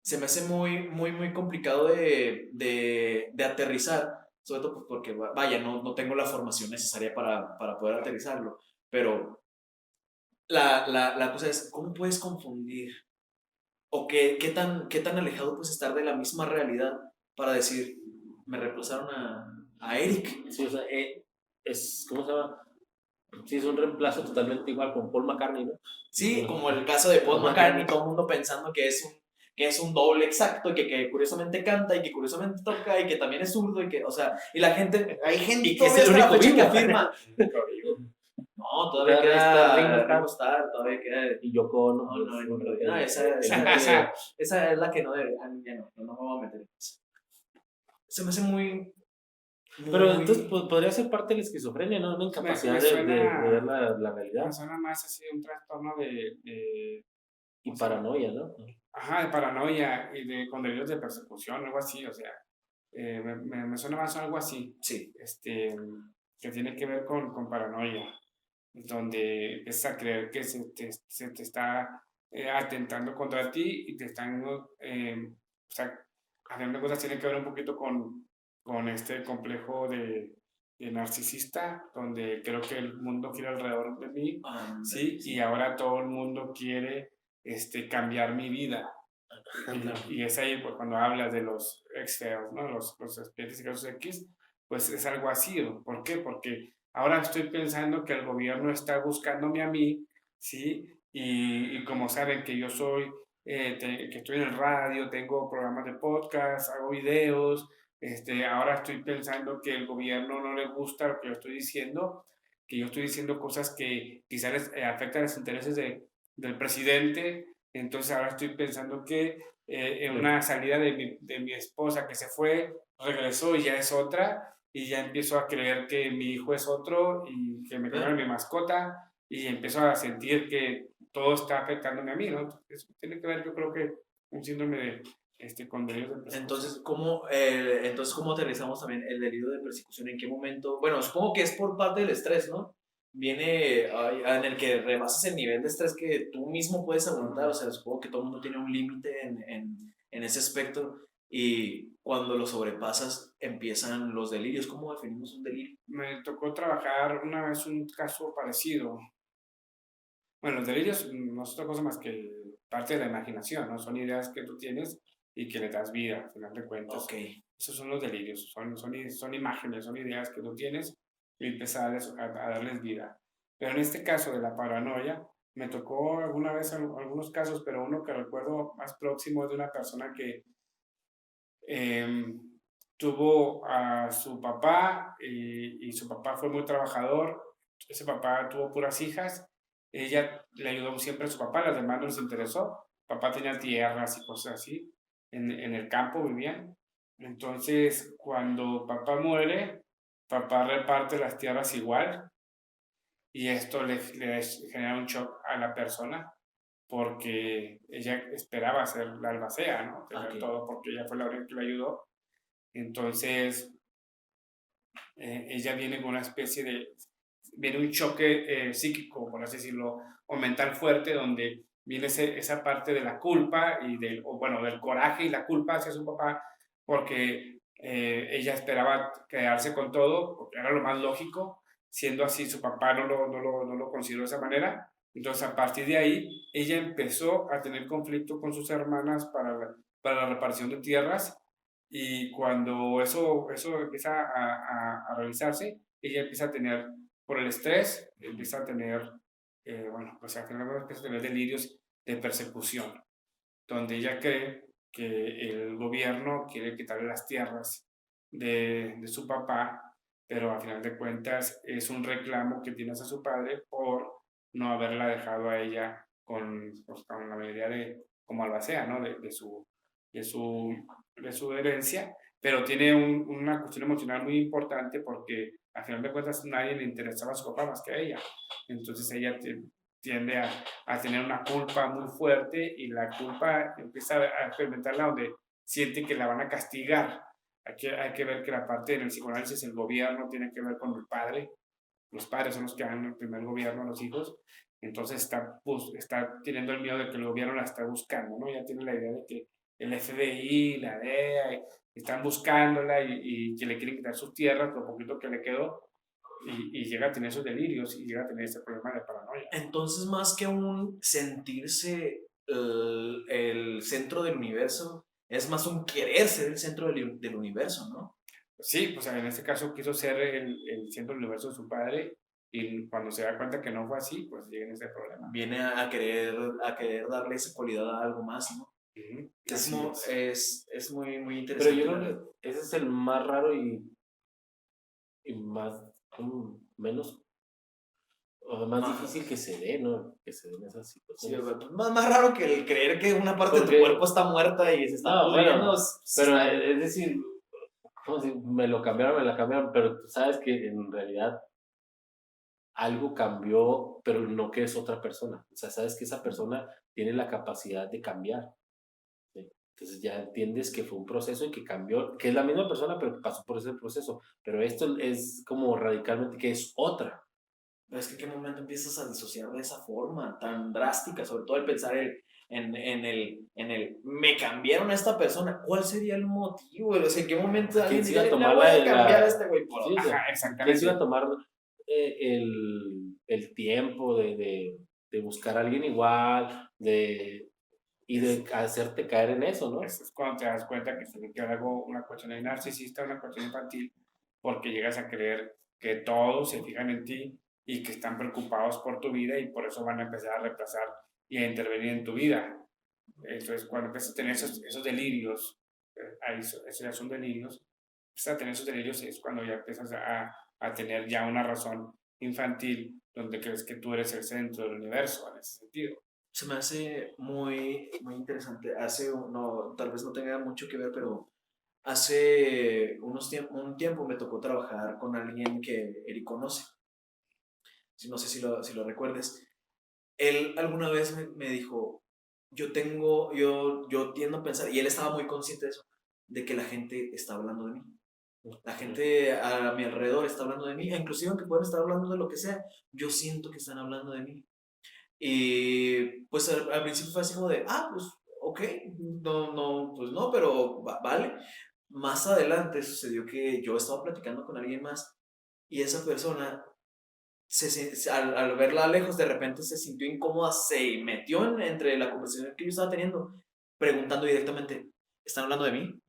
se me hace muy, muy, muy complicado de aterrizar, sobre todo pues, porque, vaya, no tengo la formación necesaria para poder aterrizarlo, pero la cosa es, ¿cómo puedes confundir? ¿O qué tan alejado puedes estar de la misma realidad para decir, me reemplazaron a Eric? Sí, o sea, ¿cómo se llama? Sí, es un reemplazo totalmente igual con Paul McCartney, ¿no? Sí, como el caso de Paul Paul McCartney, todo el mundo pensando que es un doble exacto y que curiosamente canta y que curiosamente toca y que también es zurdo y que, o sea, y la gente, hay gente Y que es todavía el hasta la único fecha que vivo. afirma. No, todavía Todavía está queda Ringo Starr. Ringo Starr, todavía queda. Y Yoko Ono. No, esa es la que no debe. Ya no me voy a meter en eso. Se me hace muy. Pero entonces podría ser parte de la esquizofrenia, ¿no? Una incapacidad de ver la realidad. Me suena más así un trastorno Y paranoia, ¿no? de paranoia y con delirios de persecución, algo así, o sea, me suena más algo así, Sí. Que tiene que ver con paranoia, donde empiezas a creer que se te está atentando contra ti y te están, o sea, a fin de cuentas tiene que ver un poquito con este complejo de narcisista, donde creo que el mundo gira alrededor de mí, ¿sí? Y ahora todo el mundo quiere cambiar mi vida. Y es ahí pues, cuando hablas de los ex-feos, ¿no? Los expedientes secretos X, pues es algo así. ¿Por qué? Porque ahora estoy pensando que el gobierno está buscándome a mí, ¿sí? Y como saben que yo soy, que estoy en el radio, tengo programas de podcast, hago videos, ahora estoy pensando que el gobierno no le gusta lo que yo estoy diciendo, que yo estoy diciendo cosas que quizás afectan los intereses del presidente. Entonces ahora estoy pensando que en una salida de mi esposa que se fue, regresó y ya es otra, y ya empiezo a creer que mi hijo es otro y que me cambiaron mi mascota, y empiezo a sentir que todo está afectándome a mí, ¿no? Eso tiene que ver, yo creo que un síndrome con delirios de persecución. Entonces, ¿cómo aterrizamos también el delirio de persecución? ¿En qué momento? Bueno, supongo que es por parte del estrés, ¿no? Viene en el que rebasas el nivel de estrés que tú mismo puedes aguantar. O sea, supongo que todo el mundo tiene un límite en ese aspecto. Y cuando lo sobrepasas, empiezan los delirios. ¿Cómo definimos un delirio? Me tocó trabajar una vez un caso parecido. Bueno, los delirios no es otra cosa más que parte de la imaginación, ¿no? Son ideas que tú tienes y que le das vida, al final de cuentas. Ok. Esos son los delirios, son imágenes, son ideas que tú tienes y empiezas a darles vida. Pero en este caso de la paranoia, me tocó alguna vez algunos casos, pero uno que recuerdo más próximo es de una persona que tuvo a su papá y su papá fue muy trabajador. Ese papá tuvo puras hijas. Ella le ayudó siempre a su papá, las demás no les interesó. Papá tenía tierras y cosas así. En el campo vivían. Entonces, cuando papá muere, papá reparte las tierras igual y esto le genera un shock a la persona porque ella esperaba ser la albacea, ¿no? Tener Okay. todo porque ella fue la única que le ayudó. Entonces, ella viene con una especie viene un choque psíquico, por así decirlo, o mental fuerte, donde viene esa parte de la culpa y del coraje y la culpa hacia su papá, porque ella esperaba quedarse con todo, porque era lo más lógico, siendo así su papá no lo consideró de esa manera. Entonces, a partir de ahí, ella empezó a tener conflicto con sus hermanas para la repartición de tierras, y cuando eso empieza a realizarse, ella empieza a tener, por el estrés, empieza a tener, pues al final empieza a tener delirios de persecución, donde ella cree que el gobierno quiere quitarle las tierras de su papá, pero a final de cuentas es un reclamo que tiene hacia su padre por no haberla dejado a ella con la mayoría como albacea, ¿no? de su, de su herencia, pero tiene una cuestión emocional muy importante porque al final de cuentas nadie le interesaba a su papá más que a ella. Entonces ella tiende a tener una culpa muy fuerte y la culpa empieza a experimentarla donde siente que la van a castigar. Hay que ver que la parte en el psicoanálisis, el gobierno tiene que ver con el padre. Los padres son los que dan el primer gobierno a los hijos. Entonces está teniendo el miedo de que el gobierno la está buscando, ¿no? Ya tiene la idea de que el FBI, la DEA, están buscándola y que le quieren quitar sus tierras, lo poquito que le quedó, y llega a tener esos delirios y llega a tener ese problema de paranoia. Entonces, más que un sentirse el centro del universo, es más un querer ser el centro del universo, ¿no? Sí, pues en este caso quiso ser el centro del universo de su padre y cuando se da cuenta que no fue así, pues llega en ese problema. Viene a querer darle esa cualidad a algo más, ¿no? Ujú, Es, así es muy, muy Pero interesante. yo creo que ese es el más raro y más, menos, o sea, más Más- difícil que se dé, ¿no? Que se den esas Sí, situaciones. más raro que el creer que una parte de tu Porque, cuerpo está muerta y se está no, pudriendo. bueno, pero es decir, ¿cómo decir? Me lo cambiaron, me la cambiaron, pero tú sabes que en realidad algo cambió, pero no que es otra persona. O sea, sabes que esa persona tiene la capacidad de cambiar. ¿Sí? Entonces ya entiendes que fue un proceso y que cambió, que es la misma persona, pero que pasó por ese proceso. Pero esto es como radicalmente que es otra. Pero es que en qué momento empiezas a disociar de esa forma tan drástica, sobre todo el pensar en el me cambiaron a esta persona. ¿Cuál sería el motivo? O sea, ¿en qué momento alguien ¿Quién se iba a diría, le tomar voy a cambiar a este güey por sí, otro? o sea, Ajá, ¿quién se iba a exactamente. tomar el tiempo de buscar a alguien igual, y de hacerte caer en eso, ¿no? Eso es cuando te das cuenta que tiene que haber algo, una cuestión de narcisista, una cuestión infantil, porque llegas a creer que todos se fijan en ti y que están preocupados por tu vida y por eso van a empezar a reemplazar y a intervenir en tu vida. Entonces, cuando empiezas a tener esos delirios, ahí esos ya son delirios, empiezas a tener esos delirios es cuando ya empiezas a tener ya una razón infantil donde crees que tú eres el centro del universo en ese sentido. Se me hace muy, muy interesante. No, tal vez no tenga mucho que ver, pero hace un tiempo me tocó trabajar con alguien que Eric conoce. No sé si lo recuerdes. Él alguna vez me dijo, yo tiendo a pensar, y él estaba muy consciente de eso, de que la gente está hablando de mí. La gente a mi alrededor está hablando de mí, e inclusive aunque puedan estar hablando de lo que sea, yo siento que están hablando de mí. Y pues al principio fue así como de, pues ok, no, pues no, pero vale. Más adelante sucedió que yo estaba platicando con alguien más y esa persona al verla lejos, de repente se sintió incómoda, se metió entre la conversación que yo estaba teniendo, preguntando directamente, ¿están hablando de mí?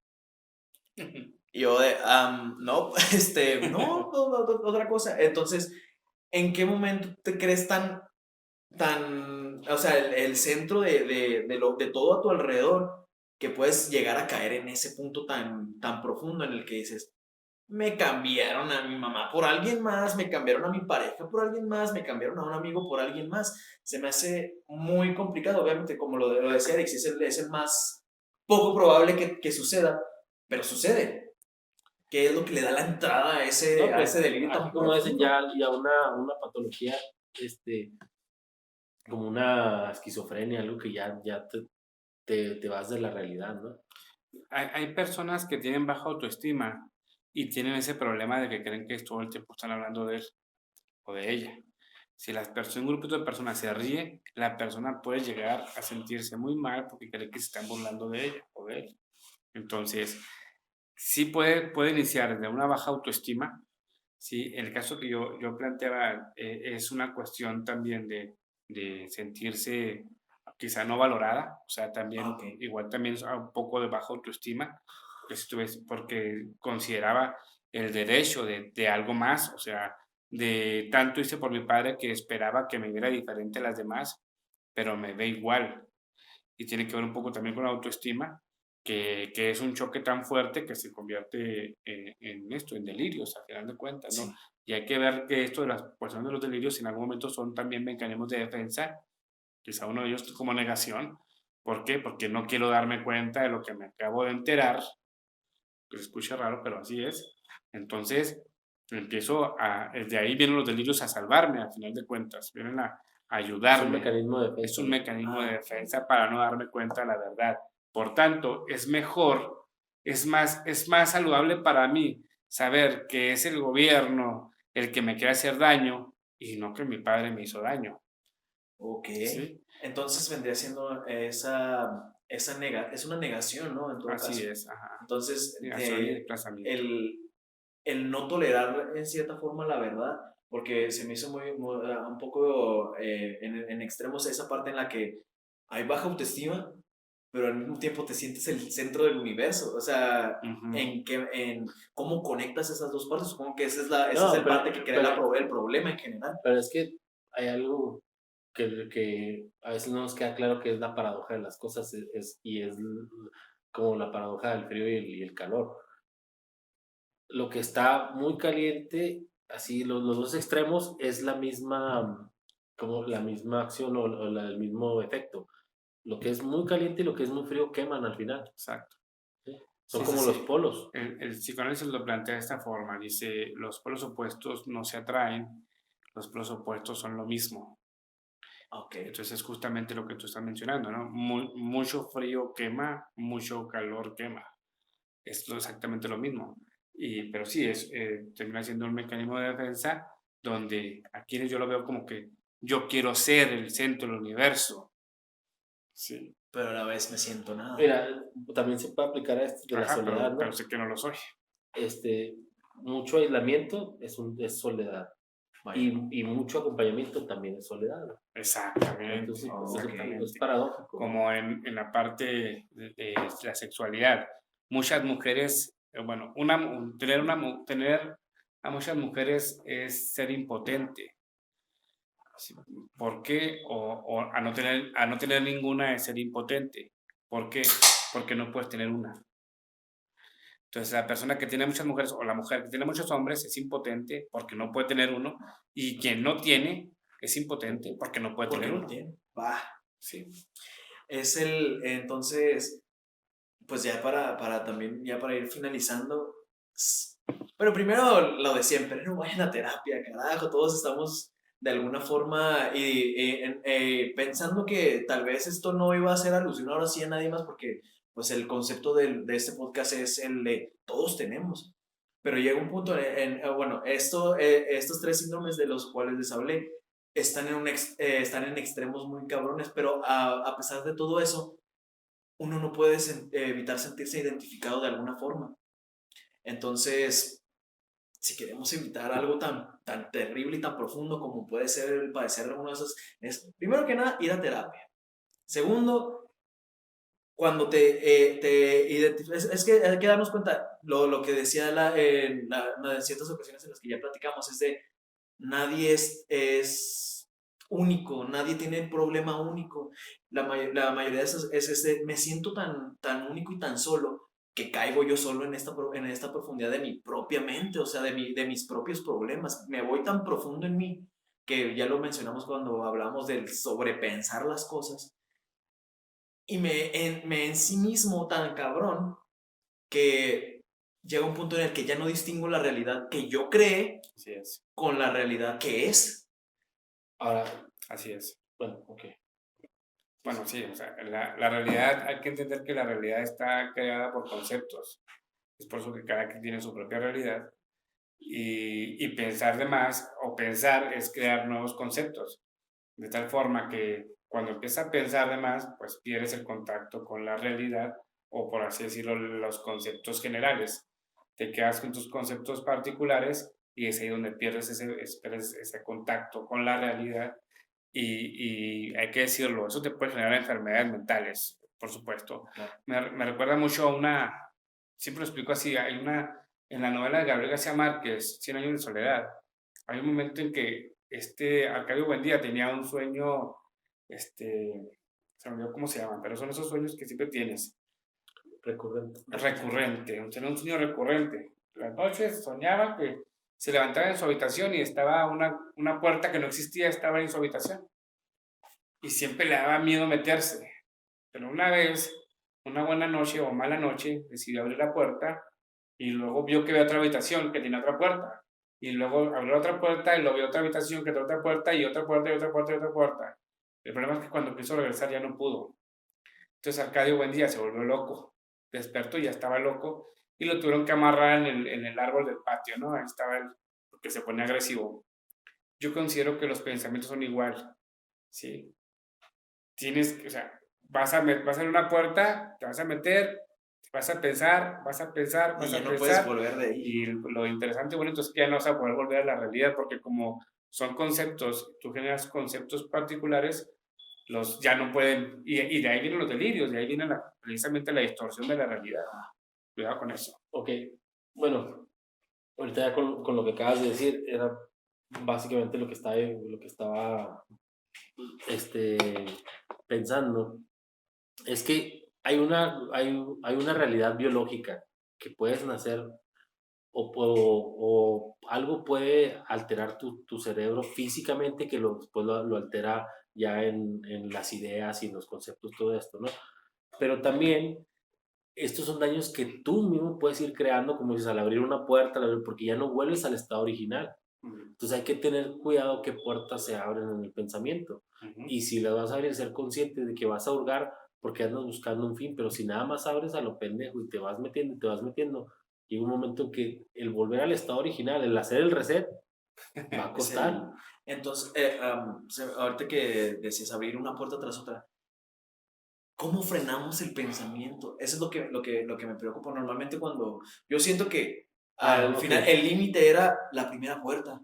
Y yo de, no, otra cosa. Entonces, ¿en qué momento te crees o sea, el centro de todo a tu alrededor, que puedes llegar a caer en ese punto tan profundo en el que dices, me cambiaron a mi mamá por alguien más, me cambiaron a mi pareja por alguien más, me cambiaron a un amigo por alguien más? Se me hace muy complicado, obviamente, como lo decía Alex, es el más poco probable que suceda, pero sucede. ¿Qué es lo que le da la entrada No, a pues ese delirio aquí tan como dicen profundo? ya una patología, como una esquizofrenia, algo que ya te vas de la realidad, ¿no? Hay personas que tienen baja autoestima y tienen ese problema de que creen que todo el tiempo están hablando de él o de ella. Si un grupo de personas se ríe, la persona puede llegar a sentirse muy mal porque cree que se están burlando de ella o de él. Entonces, sí puede iniciar desde una baja autoestima. Sí, el caso que yo planteaba es una cuestión también de sentirse quizá no valorada, o sea, también, Ok. igual también es un poco de baja autoestima, porque consideraba el derecho de algo más, o sea, de tanto hice por mi padre que esperaba que me viera diferente a las demás, pero me ve igual. Y tiene que ver un poco también con la autoestima, que es un choque tan fuerte que se convierte en esto, en delirios, al final de cuentas, ¿no? Sí. Y hay que ver que esto de las cuestiones de los delirios en algún momento son también mecanismos de defensa, quizá uno de ellos como negación. ¿Por qué? Porque no quiero darme cuenta de lo que me acabo de enterar, que se escucha raro, pero así es. Entonces, desde ahí vienen los delirios a salvarme, al final de cuentas, vienen a Es un ayudarme. mecanismo de Es defensa, un ¿no? mecanismo de defensa para no darme cuenta de la verdad. Por tanto, es mejor, es más saludable para mí saber que es el gobierno el que me quiere hacer daño y no que mi padre me hizo daño. Ok. ¿Sí? Entonces vendría siendo es una negación, ¿no? En todo Así caso. es, ajá. Entonces, Negación y desplazamiento. el no tolerar en cierta forma la verdad, porque se me hizo un poco en extremos esa parte en la que hay baja autoestima, pero al mismo tiempo te sientes el centro del universo. O sea, en cómo conectas esas dos partes. Supongo que esa es el parte que crea el problema en general. Pero es que hay algo que a veces no nos queda claro, que es la paradoja de las cosas, y es como la paradoja del frío y el calor. Lo que está muy caliente, así los dos extremos, es la misma, como la misma acción o el mismo efecto. Lo que es muy caliente y lo que es muy frío queman al final. Exacto. ¿Sí? Son como los polos. El psicoanálisis lo plantea de esta forma. Dice, los polos opuestos no se atraen, los polos opuestos son lo mismo. Okay. Entonces es justamente lo que tú estás mencionando, ¿no? Mucho frío quema, mucho calor quema. Es exactamente lo mismo. Pero sí, termina siendo un mecanismo de defensa donde a quienes yo lo veo como que yo quiero ser el centro del universo. Sí. Pero a la vez me siento nada. Mira, también se puede aplicar a esto de la soledad, ¿no? Pero sé que no lo soy. Mucho aislamiento es soledad. Y mucho acompañamiento también es soledad. Exactamente. Entonces, es paradójico. Como en la parte de la sexualidad. Muchas mujeres, bueno, tener a muchas mujeres es ser impotente. ¿Por qué? O a no tener ninguna es ser impotente. ¿Por qué? Porque no puedes tener una. Entonces, la persona que tiene muchas mujeres o la mujer que tiene muchos hombres es impotente porque no puede tener uno, y quien no tiene es impotente porque no puede tener uno. Va. Sí. Entonces, pues ya también, ya para ir finalizando, pero primero lo de siempre, no vayan a terapia, carajo, todos estamos de alguna forma pensando que tal vez esto no iba a ser alusión ahora sí a nadie más, porque pues el concepto de este podcast es el de todos tenemos, pero llega un punto bueno, estos 3 síndromes de los cuales les hablé están están en extremos muy cabrones, pero a pesar de todo eso, uno no puede evitar sentirse identificado de alguna forma. Entonces, si queremos evitar algo tan terrible y tan profundo como puede ser el padecer alguno de esos, es primero que nada ir a terapia. Segundo, cuando te identificas, es que hay que darnos cuenta, lo que decía en ciertas ocasiones en las que ya platicamos, es de nadie es único, nadie tiene un problema único. La mayoría de esas es me siento tan único y tan solo que caigo yo solo en esta profundidad de mi propia mente, o sea, de mis propios problemas. Me voy tan profundo en mí, que ya lo mencionamos cuando hablamos del sobrepensar las cosas, y me en sí mismo tan cabrón que llega un punto en el que ya no distingo la realidad que yo creé con la realidad que es. Ahora, así es. Bueno, ok. Bueno, sí, o sea, la realidad, hay que entender que la realidad está creada por conceptos. Es por eso que cada quien tiene su propia realidad. Y pensar de más, o pensar, es crear nuevos conceptos. De tal forma que cuando empiezas a pensar de más, pues pierdes el contacto con la realidad, o por así decirlo, los conceptos generales. Te quedas con tus conceptos particulares y es ahí donde pierdes ese contacto con la realidad. Y hay que decirlo, eso te puede generar enfermedades mentales, por supuesto. Claro. Me recuerda mucho a siempre lo explico así, en la novela de Gabriel García Márquez, 100 años de soledad, hay un momento en que Arcadio Buendía tenía un sueño, se me olvidó cómo se llaman, pero son esos sueños que siempre tienes. Recurrente, un sueño recurrente. Las noches soñaba que se levantaba en su habitación y estaba una puerta que no existía, estaba en su habitación. Y siempre le daba miedo meterse. Pero una vez, una buena noche o mala noche, decidió abrir la puerta y luego vio que había otra habitación que tenía otra puerta. Y luego abrió otra puerta y luego vio otra habitación que tenía otra puerta y otra puerta y otra puerta y otra puerta. El problema es que cuando quiso regresar ya no pudo. Entonces Arcadio Buendía se volvió loco. Despertó y ya estaba loco y lo tuvieron que amarrar en el árbol del patio, ¿no? Ahí estaba él, porque se pone agresivo. Yo considero que los pensamientos son igual, ¿sí? O sea, vas a abrir una puerta, te vas a meter, vas a pensar, vas a pensar, Y vas ya a no puedes pensar. volver de ahí. Y lo interesante, bonito, es que ya no vas a poder volver a la realidad, porque como son conceptos, tú generas conceptos particulares, los ya no pueden, y de ahí vienen los delirios, de ahí viene precisamente la distorsión de la realidad. Cuidado con eso. Ok, bueno, ahorita ya con lo que acabas de decir, era básicamente lo que estaba pensando. Es que hay una realidad biológica que puedes nacer o algo puede alterar tu cerebro físicamente que después lo altera ya en las ideas y en los conceptos, todo esto, ¿no? Pero también estos son daños que tú mismo puedes ir creando, como dices, al abrir una puerta, porque ya no vuelves al estado original. Entonces hay que tener cuidado qué puertas se abren en el pensamiento. Y si las vas a abrir, ser consciente de que vas a hurgar porque andas buscando un fin, pero si nada más abres a lo pendejo y te vas metiendo y te vas metiendo, llega un momento en que el volver al estado original, el hacer el reset, va a costar. Entonces, ahorita que decías abrir una puerta tras otra, ¿cómo frenamos el pensamiento? Eso es lo que me preocupa normalmente cuando yo siento que al final el límite era la primera puerta.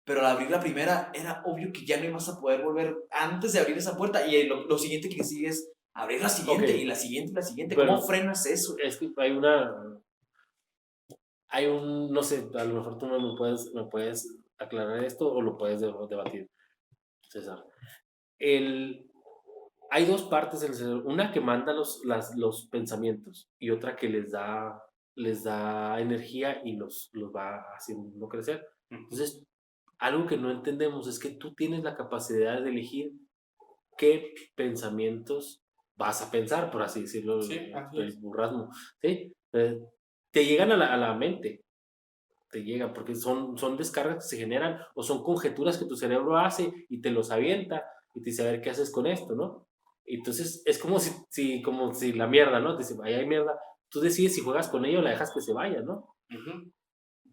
Pero al abrir la primera, era obvio que ya no ibas a poder volver antes de abrir esa puerta. Y lo siguiente que sigue es abrir la siguiente y la siguiente y la siguiente. Bueno, ¿cómo frenas eso? Es que no sé, a lo mejor tú me puedes aclarar esto o lo puedes debatir, César. Hay dos partes del cerebro, una que manda los pensamientos y otra que les da energía y los va haciendo crecer. Entonces, algo que no entendemos es que tú tienes la capacidad de elegir qué pensamientos vas a pensar, por así decirlo, Sí, así el es. burrasmo, ¿sí? Te llegan a la mente, te llegan, porque son descargas que se generan o son conjeturas que tu cerebro hace y te los avienta y te dice, a ver, ¿qué haces con esto, no? Entonces, es como si la mierda, ¿no? Te dice, vaya hay mierda, tú decides si juegas con ella o la dejas que se vaya, ¿no?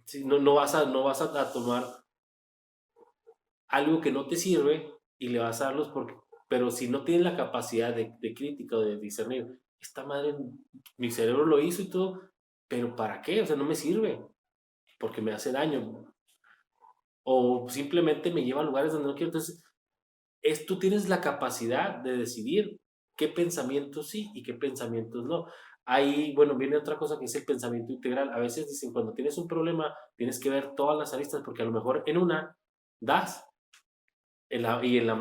Sí, no vas a tomar algo que no te sirve y le vas a darlos pero si no tienes la capacidad de crítica o de discernir, esta madre, mi cerebro lo hizo y todo, pero ¿para qué? O sea, no me sirve, porque me hace daño. O simplemente me lleva a lugares donde no quiero. Entonces, tú tienes la capacidad de decidir qué pensamientos sí y qué pensamientos no. Ahí, bueno, viene otra cosa que es el pensamiento integral. A veces dicen, cuando tienes un problema, tienes que ver todas las aristas, porque a lo mejor en una das, y en la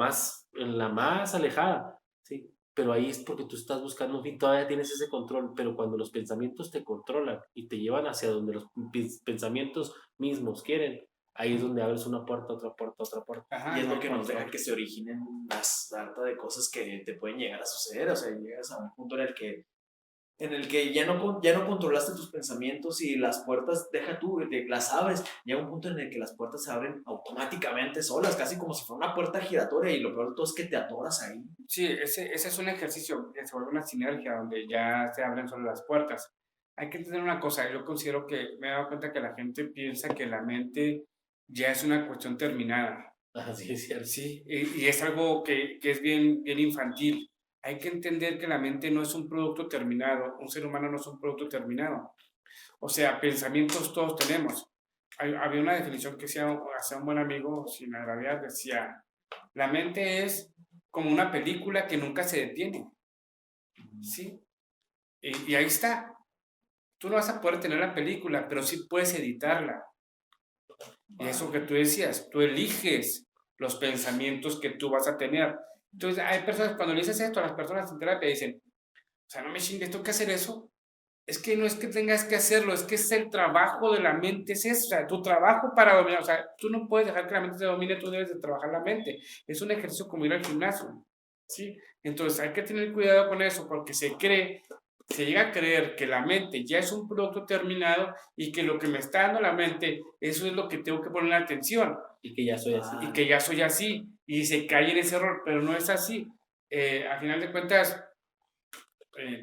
más alejada, ¿sí? Pero ahí es porque tú estás buscando un fin, todavía tienes ese control, pero cuando los pensamientos te controlan y te llevan hacia donde los pensamientos mismos quieren, ahí es donde abres una puerta, otra puerta, otra puerta. Ajá, Y es no lo que hay nos deja control. que se originen las harta de cosas que te pueden llegar a suceder. O sea, llegas a un punto en el que ya no controlaste tus pensamientos y las puertas, deja tú, las abres. Llega un punto en el que las puertas se abren automáticamente solas, casi como si fuera una puerta giratoria, y lo peor de todo es que te atoras ahí. Sí, ese es un ejercicio que se vuelve una sinergia donde ya se abren solo las puertas. Hay que entender una cosa, yo considero que me he dado cuenta que la gente piensa que la mente ya es una cuestión terminada. Así es cierto. Sí, y es algo que es bien, bien infantil. Hay que entender que la mente no es un producto terminado, un ser humano no es un producto terminado. O sea, pensamientos todos tenemos. Había una definición que hacía un buen amigo, sin agraviar, decía, la mente es como una película que nunca se detiene, ¿sí? Y ahí está. Tú no vas a poder tener la película, pero sí puedes editarla. Y eso que tú decías, tú eliges los pensamientos que tú vas a tener. Entonces, hay personas, cuando le dices esto a las personas en terapia, dicen, o sea, no me chingues, ¿tengo que hacer eso? Es que no es que tengas que hacerlo, es que es el trabajo de la mente, es eso, o sea, tu trabajo para dominar, o sea, tú no puedes dejar que la mente te domine, tú debes de trabajar la mente. Es un ejercicio como ir al gimnasio, ¿sí? Entonces, hay que tener cuidado con eso, porque se llega a creer que la mente ya es un producto terminado y que lo que me está dando la mente, eso es lo que tengo que poner atención. Y que ya soy así. Y que ya soy así. Y se cae en ese error, pero no es así. A final de cuentas,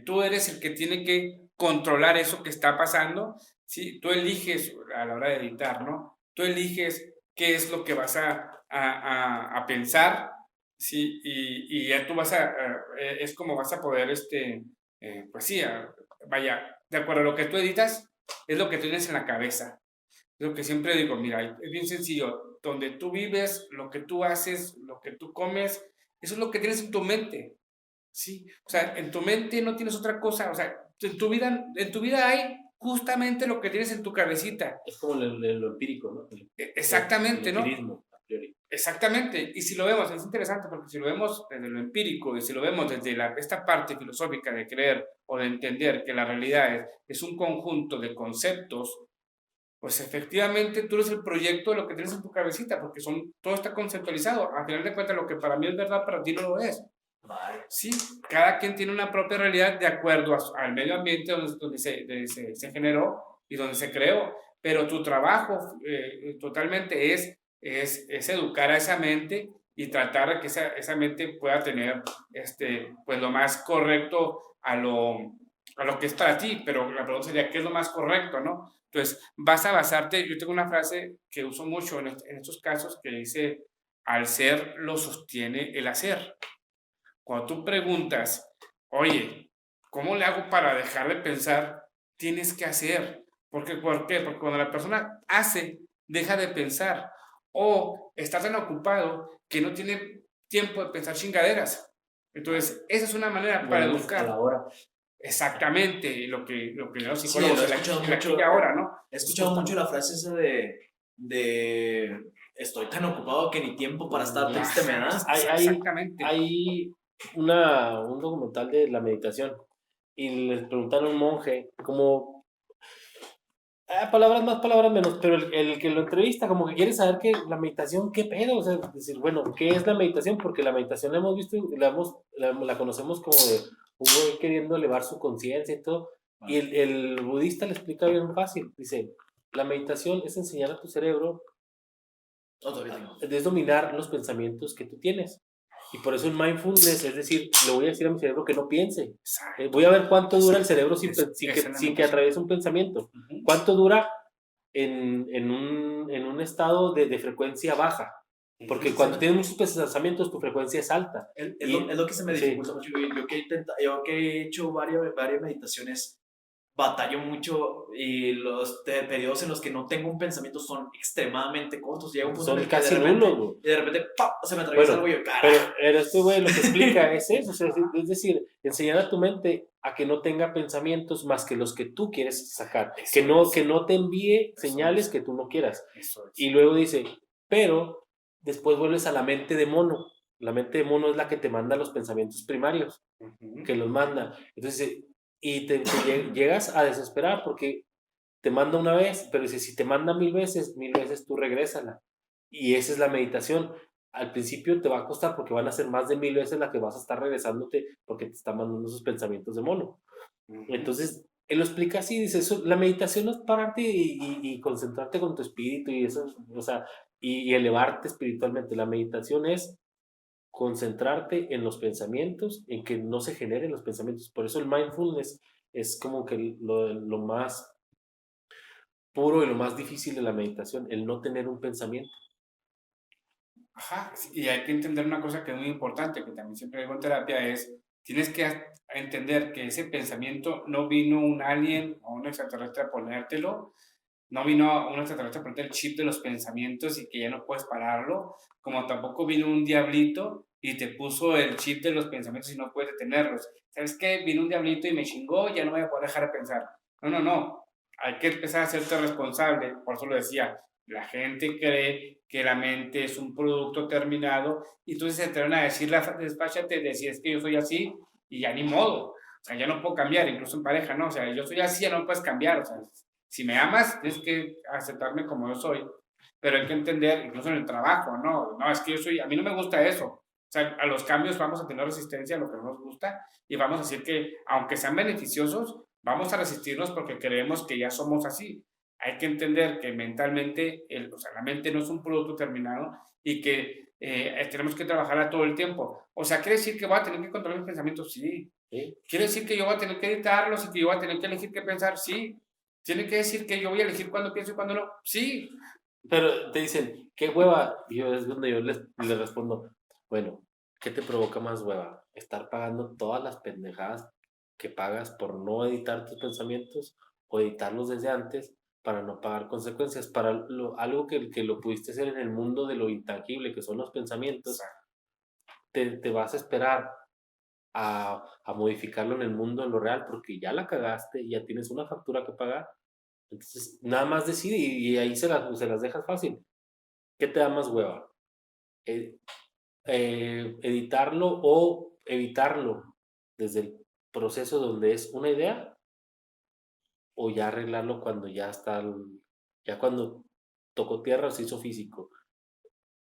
tú eres el que tiene que controlar eso que está pasando. ¿Sí? Tú eliges a la hora de editar, ¿no? Tú eliges qué es lo que vas a pensar, Sí, y ya tú es como vas a poder, pues sí, vaya, de acuerdo a lo que tú editas, es lo que tienes en la cabeza. Es lo que siempre digo, mira, es bien sencillo, donde tú vives, lo que tú haces, lo que tú comes, eso es lo que tienes en tu mente, ¿sí? O sea, en tu mente no tienes otra cosa, o sea, en tu vida hay justamente lo que tienes en tu cabecita. Es como lo empírico, ¿no? El Exactamente, ¿no? empirismo, a priori. Exactamente, y si lo vemos, es interesante porque si lo vemos desde lo empírico y si lo vemos desde esta parte filosófica de creer o de entender que la realidad es un conjunto de conceptos, pues efectivamente tú eres el proyecto de lo que tienes en tu cabecita, porque todo está conceptualizado. Al final de cuentas, lo que para mí es verdad, para ti no lo es. Vale. Sí, cada quien tiene una propia realidad de acuerdo al medio ambiente donde se generó y donde se creó, pero tu trabajo totalmente es educar a esa mente y tratar de que esa mente pueda tener pues lo más correcto a lo que es para ti, pero la pregunta sería, ¿qué es lo más correcto, no? Entonces, vas a basarte, yo tengo una frase que uso mucho en estos casos que dice, al ser lo sostiene el hacer. Cuando tú preguntas, oye, ¿cómo le hago para dejar de pensar? Tienes que hacer. ¿Por qué? Porque cuando la persona hace, deja de pensar. O está tan ocupado que no tiene tiempo de pensar chingaderas. Entonces, esa es una manera para Volvemos a la educar. hora. Exactamente, lo que los Sí, psicólogos lo he el escuchado aquí y mucho. ahora, ¿no? He escuchado Justa- mucho la frase esa de estoy tan ocupado que ni tiempo para estar triste me da. Exactamente. Hay un documental de la meditación y les preguntaron a un monje como palabras más, palabras menos, pero el que lo entrevista como que quiere saber que la meditación, ¿qué pedo? O sea, decir, bueno, ¿qué es la meditación? Porque la meditación la hemos visto, la conocemos como de un güey queriendo elevar su conciencia y todo. Y el budista le explica bien fácil. Dice, la meditación es enseñar a tu cerebro, Todavía tengo. es dominar los pensamientos que tú tienes. Y por eso el mindfulness, es decir, le voy a decir a mi cerebro que no piense. Voy a ver cuánto dura el cerebro sin que atraviese un pensamiento. ¿Cuánto dura en un estado de frecuencia baja? Porque cuando tienes muchos pensamientos, tu frecuencia es alta. Es lo que se me Sí. dificulta mucho. Yo que he hecho varias meditaciones, batallo mucho y los periodos en los que no tengo un pensamiento son extremadamente cortos. Llega un punto en Son el que casi nulos, güey. y de repente ¡pam! Se me atraviesa algo y yo, Pero ¡carajo! este güey lo que explica es eso, o sea, es decir, enseñar a tu mente a que no tenga pensamientos más que los que tú quieres sacar, que no te envíe señales que tú no quieras. Y luego dice, pero después vuelves a la mente de mono. La mente de mono es la que te manda los pensamientos primarios, que los manda. Entonces, y te llegas a desesperar porque te manda una vez, pero dice, si te manda 1000 veces tú regrésala. Y esa es la meditación. Al principio te va a costar porque van a ser más de 1000 veces la que vas a estar regresándote porque te está mandando esos pensamientos de mono. Entonces, él lo explica así, dice, la meditación no es pararte y concentrarte con tu espíritu y eso, o sea, y elevarte espiritualmente. La meditación es concentrarte en los pensamientos, en que no se generen los pensamientos. Por eso el mindfulness es como que lo más puro y lo más difícil de la meditación, el no tener un pensamiento. Ajá, sí, y hay que entender una cosa que es muy importante, que también siempre digo en terapia, tienes que entender que ese pensamiento no vino un alien o un extraterrestre a ponértelo, no vino un extraterrestre a ponerte el chip de los pensamientos y que ya no puedes pararlo, como tampoco vino un diablito y te puso el chip de los pensamientos y no puedes detenerlos. ¿Sabes qué? Vino un diablito y me chingó, ya no voy a poder dejar de pensar. No, no, no. Hay que empezar a hacerte responsable, por eso lo decía, la gente cree que la mente es un producto terminado y entonces se atreven a decir, despáchate, decir es que yo soy así y ya ni modo. O sea, ya no puedo cambiar, incluso en pareja, ¿no? O sea, yo soy así, ya no puedes cambiar. O sea, si me amas, tienes que aceptarme como yo soy. Pero hay que entender, incluso en el trabajo, ¿no? No, es que a mí no me gusta eso. O sea, a los cambios vamos a tener resistencia a lo que no nos gusta y vamos a decir que, aunque sean beneficiosos, vamos a resistirnos porque creemos que ya somos así. Hay que entender que mentalmente, o sea, la mente no es un producto terminado y que tenemos que trabajarla todo el tiempo. O sea, ¿quiere decir que voy a tener que controlar mis pensamientos? Sí. ¿Sí? ¿Quiere decir que yo voy a tener que editarlos y que yo voy a tener que elegir qué pensar? Sí. ¿Tiene que decir que yo voy a elegir cuándo pienso y cuándo no? Sí. Pero te dicen, qué hueva. Y es donde yo les respondo, bueno, ¿qué te provoca más hueva? ¿Estar pagando todas las pendejadas que pagas por no editar tus pensamientos o editarlos desde antes para no pagar consecuencias? Algo que lo pudiste hacer en el mundo de lo intangible, que son los pensamientos, te vas a esperar a modificarlo en el mundo, en lo real, porque ya la cagaste y ya tienes una factura que pagar. Entonces, nada más decide y ahí se las dejas fácil. ¿Qué te da más hueva? ¿Editarlo o evitarlo desde el proceso donde es una idea? ¿O ya arreglarlo cuando ya está, ya cuando tocó tierra se hizo físico?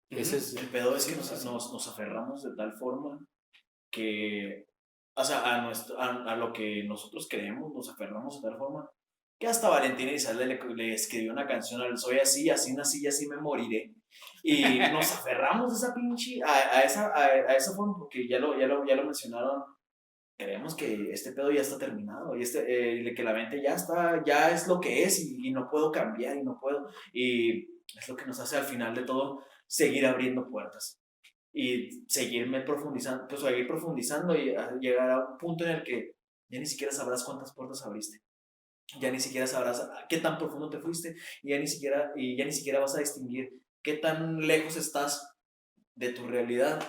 Ese es... El pedo es que nos aferramos de tal forma que, o sea, a lo que nosotros creemos, nos aferramos de tal forma que hasta Valentín Elizalde le escribió una canción al Soy así, así nací y así me moriré. Y nos aferramos a esa pinche, a esa forma, porque ya lo mencionaron. Creemos que este pedo ya está terminado y que la mente ya está, ya es lo que es y no puedo cambiar y no puedo. Y es lo que nos hace al final de todo seguir abriendo puertas y seguir profundizando y llegar a un punto en el que ya ni siquiera sabrás cuántas puertas abriste. Ya ni siquiera sabrás qué tan profundo te fuiste y ya ni siquiera vas a distinguir qué tan lejos estás de tu realidad,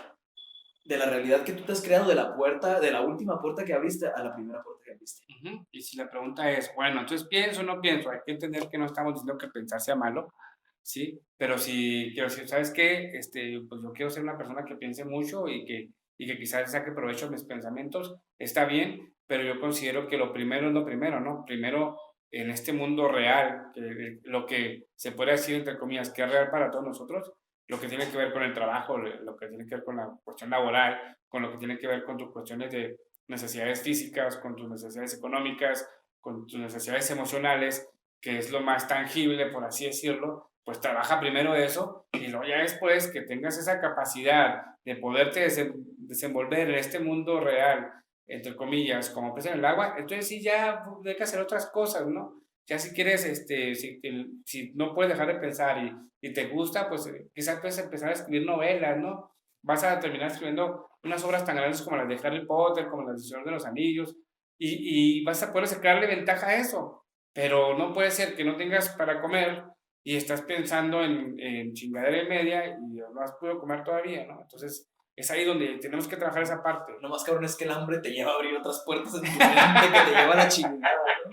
de la realidad que tú te has creado, de la última puerta que abriste a la primera puerta que abriste. Y si la pregunta es, bueno, entonces pienso o no pienso, hay que entender que no estamos diciendo que pensar sea malo, ¿sí? Pero si quiero decir, ¿sabes qué? Pues yo quiero ser una persona que piense mucho y que quizás saque provecho de mis pensamientos, está bien, pero yo considero que lo primero es lo primero, ¿no? Primero, en este mundo real, lo que se puede decir, entre comillas, que es real para todos nosotros, lo que tiene que ver con el trabajo, lo que tiene que ver con la cuestión laboral, con lo que tiene que ver con tus cuestiones de necesidades físicas, con tus necesidades económicas, con tus necesidades emocionales, que es lo más tangible, por así decirlo, pues trabaja primero eso y luego ya después que tengas esa capacidad de poderte desenvolver en este mundo real, entre comillas, como pez en el agua, entonces sí ya hay que hacer otras cosas, ¿no? Ya si quieres, si no puedes dejar de pensar y te gusta, pues quizás puedes empezar a escribir novelas, ¿no? Vas a terminar escribiendo unas obras tan grandes como las de Harry Potter, como las de Señor de los Anillos, y vas a poder sacarle ventaja a eso. Pero no puede ser que no tengas para comer y estás pensando en chingadera y media y no has podido comer todavía, ¿no? Entonces, es ahí donde tenemos que trabajar esa parte. Lo más cabrón es que el hambre te lleva a abrir otras puertas en tu mente que te lleva a la chingada, ¿no?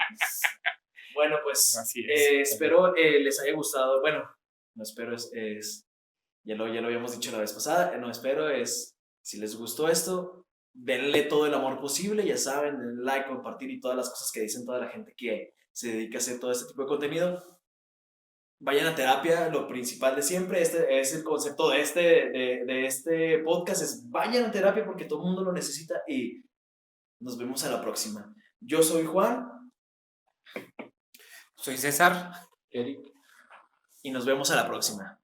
Bueno, pues Así es. espero les haya gustado. Bueno, no espero ya lo habíamos dicho la vez pasada. No espero si les gustó esto, denle todo el amor posible, ya saben, denle like, compartir y todas las cosas que dicen toda la gente que se dedica a hacer todo este tipo de contenido. Vayan a terapia, lo principal de siempre, este es el concepto de este podcast, es vayan a terapia porque todo el mundo lo necesita y nos vemos a la próxima. Yo soy Juan. Soy César. Eric. Y nos vemos a la próxima.